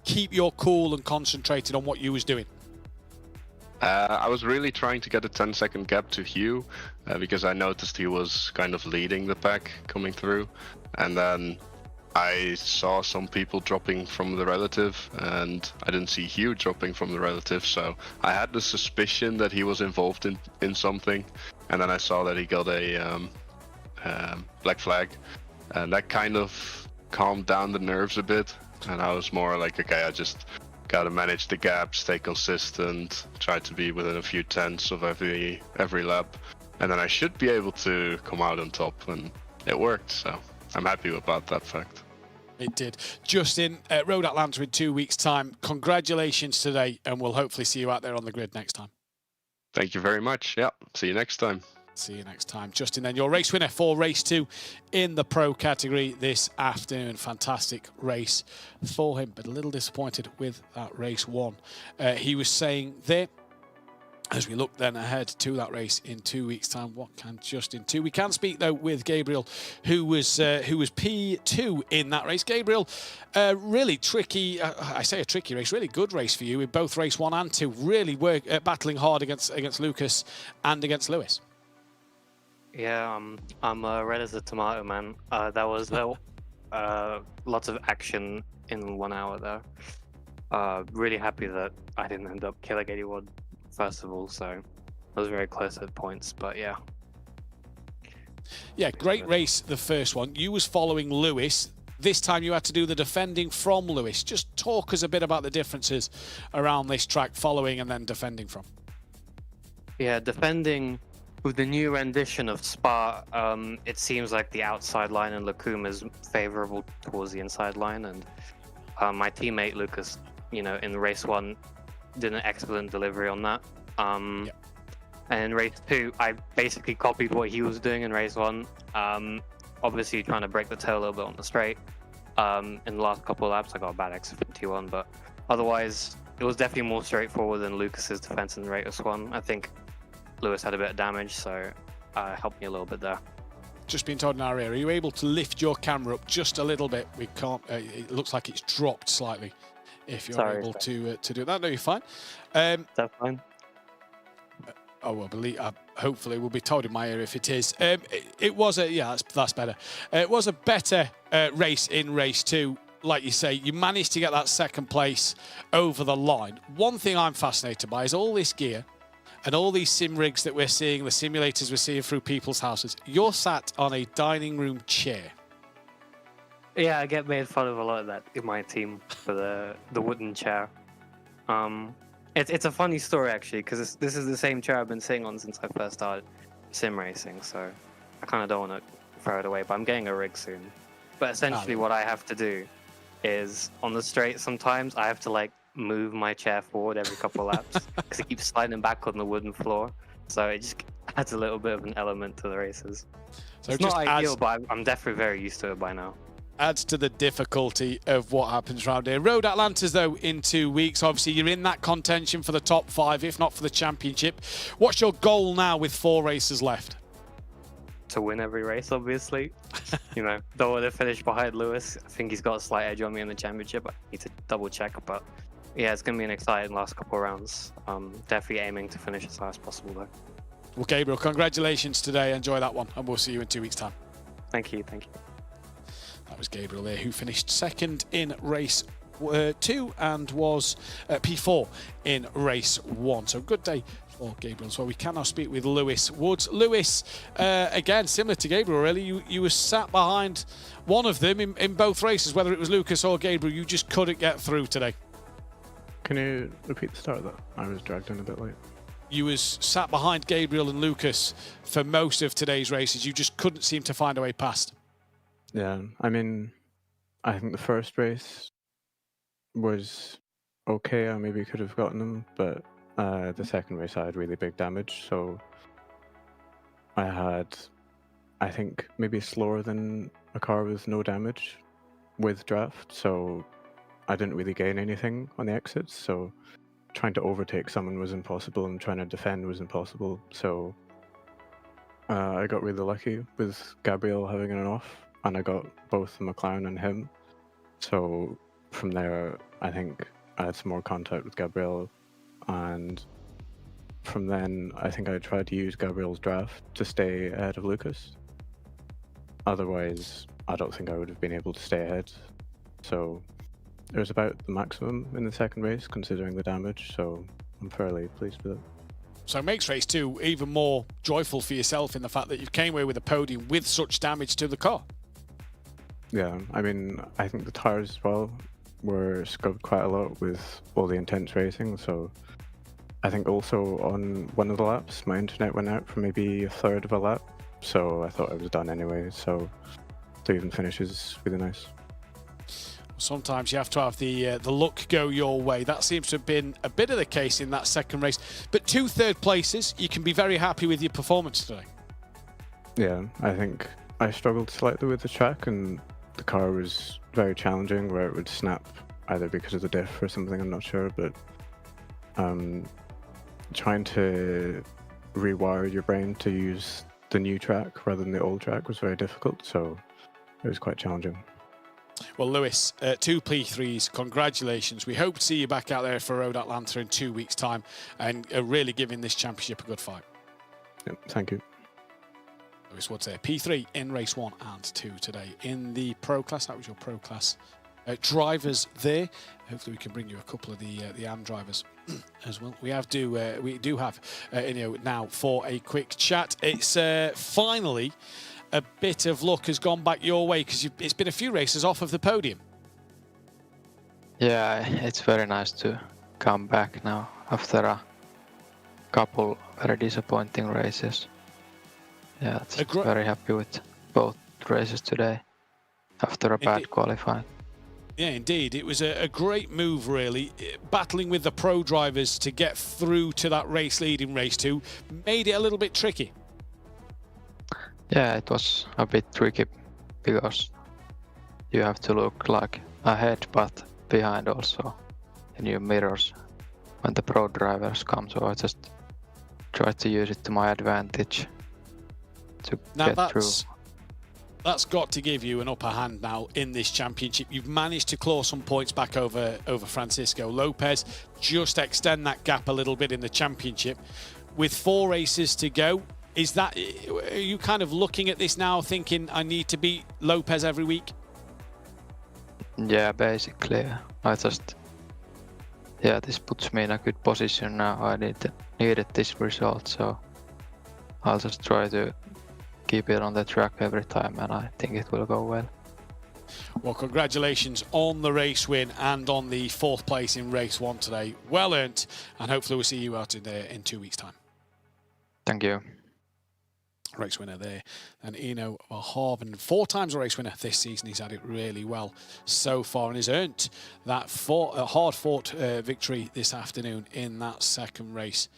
keep your cool and concentrated on what you was doing? I was really trying to get a 10-second gap to Hugh because I noticed he was kind of leading the pack coming through, and then I saw some people dropping from the relative, and I didn't see Hugh dropping from the relative, so I had the suspicion that he was involved in something, and then I saw that he got a black flag, and that kind of calmed down the nerves a bit, and I was more like, okay, I just gotta manage the gap, stay consistent, try to be within a few tenths of every lap, and then I should be able to come out on top, and it worked, so I'm happy about that fact. It did. Justin, Road Atlanta in 2 weeks' time. Congratulations today, and we'll hopefully see you out there on the grid next time. Thank you very much. Yeah, see you next time. See you next time. Justin, then your race winner for race 2 in the pro category this afternoon. Fantastic race for him, but a little disappointed with that race 1. He was saying there, as we look then ahead to that race in 2 weeks' time, what can Justin do? We can speak though with Gabriel, who was P2 in that race. Gabriel, really tricky. I say a tricky race, really good race for you in both race 1 and 2. Really battling hard against Lucas and against Lewis. Yeah, I'm red as a tomato, man. That was lots of action in 1 hour there. Really happy that I didn't end up killing anyone. First of all, so I was very close at points, but yeah. Yeah, great race, the first one. You was following Lewis. This time you had to do the defending from Lewis. Just talk us a bit about the differences around this track, following and then defending from. Yeah, defending with the new rendition of Spa, it seems like the outside line in Lacum is favorable towards the inside line, and my teammate Lucas, you know, in race 1 did an excellent delivery on that. And in race 2, I basically copied what he was doing in race 1. Obviously trying to break the tail a little bit on the straight. In the last couple of laps, I got a bad exit from T1, but otherwise, it was definitely more straightforward than Lucas's defense in Ratus 1. I think Lewis had a bit of damage, so helped me a little bit there. Just been told in our area, are you able to lift your camera up just a little bit? We can't, it looks like it's dropped slightly. If you're able to do that, no, you're fine. That's fine. Oh, I believe. Hopefully, we'll be told in my area if it is. It was a that's better. It was a better race in race 2. Like you say, you managed to get that second place over the line. One thing I'm fascinated by is all this gear and all these sim rigs that we're seeing, the simulators we're seeing through people's houses. You're sat on a dining room chair. Yeah, I get made fun of a lot of that in my team for the wooden chair. It's a funny story actually, because this is the same chair I've been sitting on since I first started sim racing, so I kind of don't want to throw it away, but I'm getting a rig soon. But essentially what I have to do is, on the straight sometimes, I have to like move my chair forward every couple of laps, because it keeps sliding back on the wooden floor, so it just adds a little bit of an element to the races. So it's not ideal, but I'm definitely very used to it by now. Adds to the difficulty of what happens around here. Road Atlantas, though, in 2 weeks. Obviously, you're in that contention for the top 5, if not for the championship. What's your goal now with 4 races left? To win every race, obviously. You know, don't want to finish behind Lewis. I think he's got a slight edge on me in the championship. I need to double check, but yeah, it's going to be an exciting last couple of rounds. Definitely aiming to finish as high as possible, though. Well, Gabriel, congratulations today. Enjoy that one, and we'll see you in 2 weeks' time. Thank you, thank you. That was Gabriel there, who finished second in race 2 and was P4 in race 1. So good day for Gabriel. So we can now speak with Lewis Woods. Lewis, again, similar to Gabriel, really, you were sat behind one of them in both races, whether it was Lucas or Gabriel. You just couldn't get through today. Can you repeat the start of that? I was dragged in a bit late. You was sat behind Gabriel and Lucas for most of today's races. You just couldn't seem to find a way past. Yeah, I mean, I think the first race was okay. I maybe could have gotten them, but the second race I had really big damage, so I had, I think, maybe slower than a car with no damage with draft, so I didn't really gain anything on the exits, so trying to overtake someone was impossible and trying to defend was impossible, so I got really lucky with Gabriel having an off, and I got both the McLaren and him. So from there, I think I had some more contact with Gabriel, and from then, I think I tried to use Gabriel's draft to stay ahead of Lucas. Otherwise, I don't think I would have been able to stay ahead. So it was about the maximum in the second race, considering the damage, so I'm fairly pleased with it. So it makes race 2 even more joyful for yourself in the fact that you came away with a podium with such damage to the car. Yeah, I mean, I think the tires as well were scrubbed quite a lot with all the intense racing, so I think also on one of the laps, my internet went out for maybe a third of a lap, so I thought I was done anyway, so to even finish is really nice. Sometimes you have to have the luck go your way. That seems to have been a bit of the case in that second race. But 2 third places, you can be very happy with your performance today. Yeah, I think I struggled slightly with the track, and the car was very challenging where it would snap either because of the diff or something, I'm not sure, but trying to rewire your brain to use the new track rather than the old track was very difficult, so it was quite challenging. Well, Lewis, 2 P3s, congratulations. We hope to see you back out there for Road Atlanta in 2 weeks' time and really giving this championship a good fight. Yeah, thank you. Lewis Woods there, P3 in race 1 and 2 today. In the Pro Class, that was your Pro Class drivers there. Hopefully we can bring you a couple of the AM drivers as well. We do have Inio now for a quick chat. It's finally a bit of luck has gone back your way because it's been a few races off of the podium. Yeah, it's very nice to come back now after a couple very disappointing races. Yeah, very happy with both races today after a bad qualifying. Yeah, indeed. It was a great move, really. Battling with the pro drivers to get through to that race lead in race 2 made it a little bit tricky. Yeah, it was a bit tricky because you have to look like ahead but behind also in your mirrors when the pro drivers come, so I just try to use it to my advantage to get through. That's got to give you an upper hand now in this championship. You've managed to claw some points back over Francisco Lopez, just extend that gap a little bit in the championship. With 4 races to go, are you kind of looking at this now thinking I need to beat Lopez every week? Yeah, basically. This puts me in a good position now. I needed this result, so I'll just try to keep it on the track every time, and I think it will go well. Well, congratulations on the race win and on the 4th place in race 1 today. Well earned, and hopefully we'll see you out in 2 weeks' time. Thank you. Race winner there, and Eno Harvin, 4 times a race winner this season. He's had it really well so far and has earned that hard-fought victory this afternoon in that second race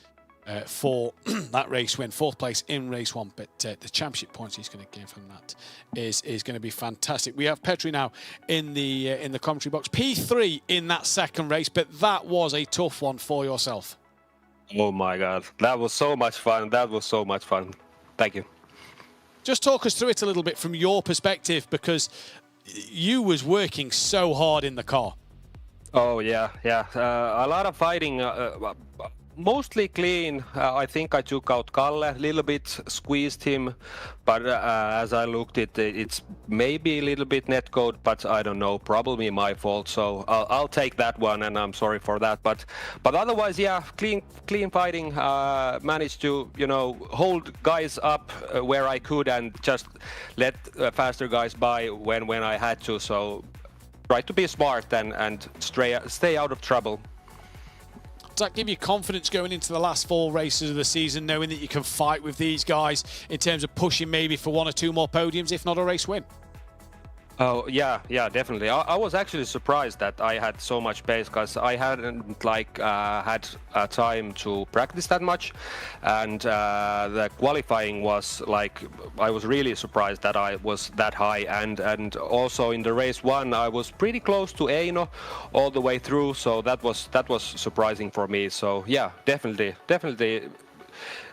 for that race win. 4th place in race 1, but the championship points he's going to gain from that is going to be fantastic. We have Petri now in the commentary box. P3 in that second race, but that was a tough one for yourself. Oh my God, that was so much fun. Thank you. Just talk us through it a little bit from your perspective, because you was working so hard in the car. Oh yeah. A lot of fighting. Mostly clean. I think I took out Kalle a little bit, squeezed him, but as I looked it's maybe a little bit netcode, but I don't know, probably my fault, so I'll take that one, and I'm sorry for that. But otherwise, yeah, clean fighting. Managed to hold guys up where I could and just let faster guys by when I had to. So try to be smart and stay out of trouble. Does that give you confidence going into the last 4 races of the season, knowing that you can fight with these guys in terms of pushing maybe for 1 or 2 more podiums, if not a race win? Oh yeah, definitely. I was actually surprised that I had so much pace, because I hadn't had time to practice that much, and the qualifying was I was really surprised that I was that high, and also in the race 1 I was pretty close to Eino all the way through, so that was surprising for me. So yeah, definitely.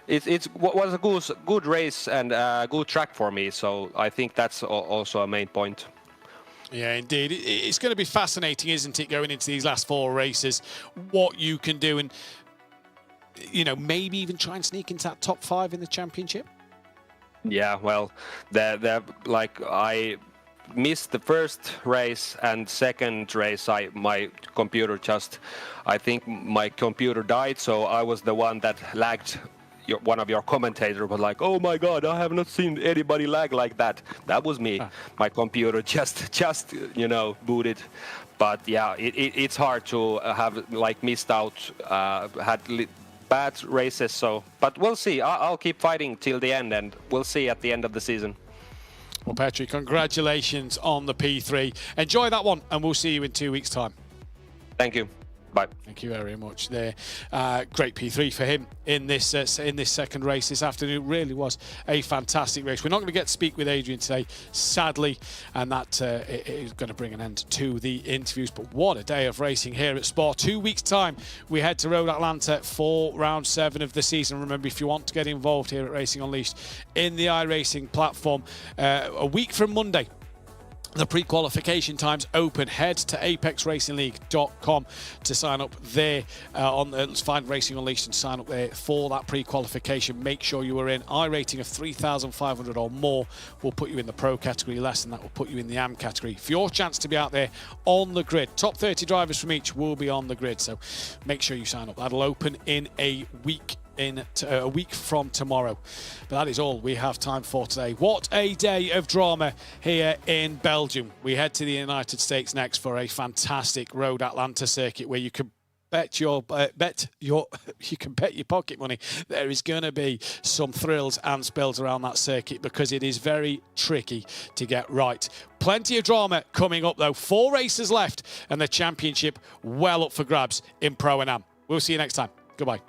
It was a good race and a good track for me, so I think that's also a main point. Yeah, indeed. It's going to be fascinating, isn't it, going into these last 4 races, what you can do, and maybe even try and sneak into that top 5 in the championship. Yeah, well, I missed the first race and second race. I think my computer died, so I was the one that lagged. One of your commentators was like, "Oh my God, I have not seen anybody lag like that." That was me. My computer just booted. But yeah, it's hard to have missed out, had bad races. So, but we'll see. I'll keep fighting till the end, and we'll see at the end of the season. Well, Petri, congratulations on the P3. Enjoy that one, and we'll see you in 2 weeks' time. Thank you. Bye. Thank you very much there. Great P3 for him in this second race this afternoon. Really was a fantastic race. We're not going to get to speak with Adrian today, sadly, and that is going to bring an end to the interviews. But what a day of racing here at Spa. 2 weeks' time, we head to Road Atlanta for round 7 of the season. Remember, if you want to get involved here at Racing Unleashed in the iRacing platform, a week from Monday, the pre-qualification times open. Head to apexracingleague.com to sign up there. Let's find Racing Unleashed and sign up there for that pre-qualification. Make sure you are in. iRating of 3,500 or more will put you in the Pro category. Less than that will put you in the AM category. For your chance to be out there on the grid. Top 30 drivers from each will be on the grid, so make sure you sign up. That'll open in a week. A week from tomorrow. But that is all we have time for today. What a day of drama here in Belgium. We head to the United States next for a fantastic Road Atlanta circuit where you can bet your pocket money there is going to be some thrills and spills around that circuit, because it is very tricky to get right. Plenty of drama coming up though. 4 races left and the championship well up for grabs in Pro and Am. We'll see you next time. Goodbye.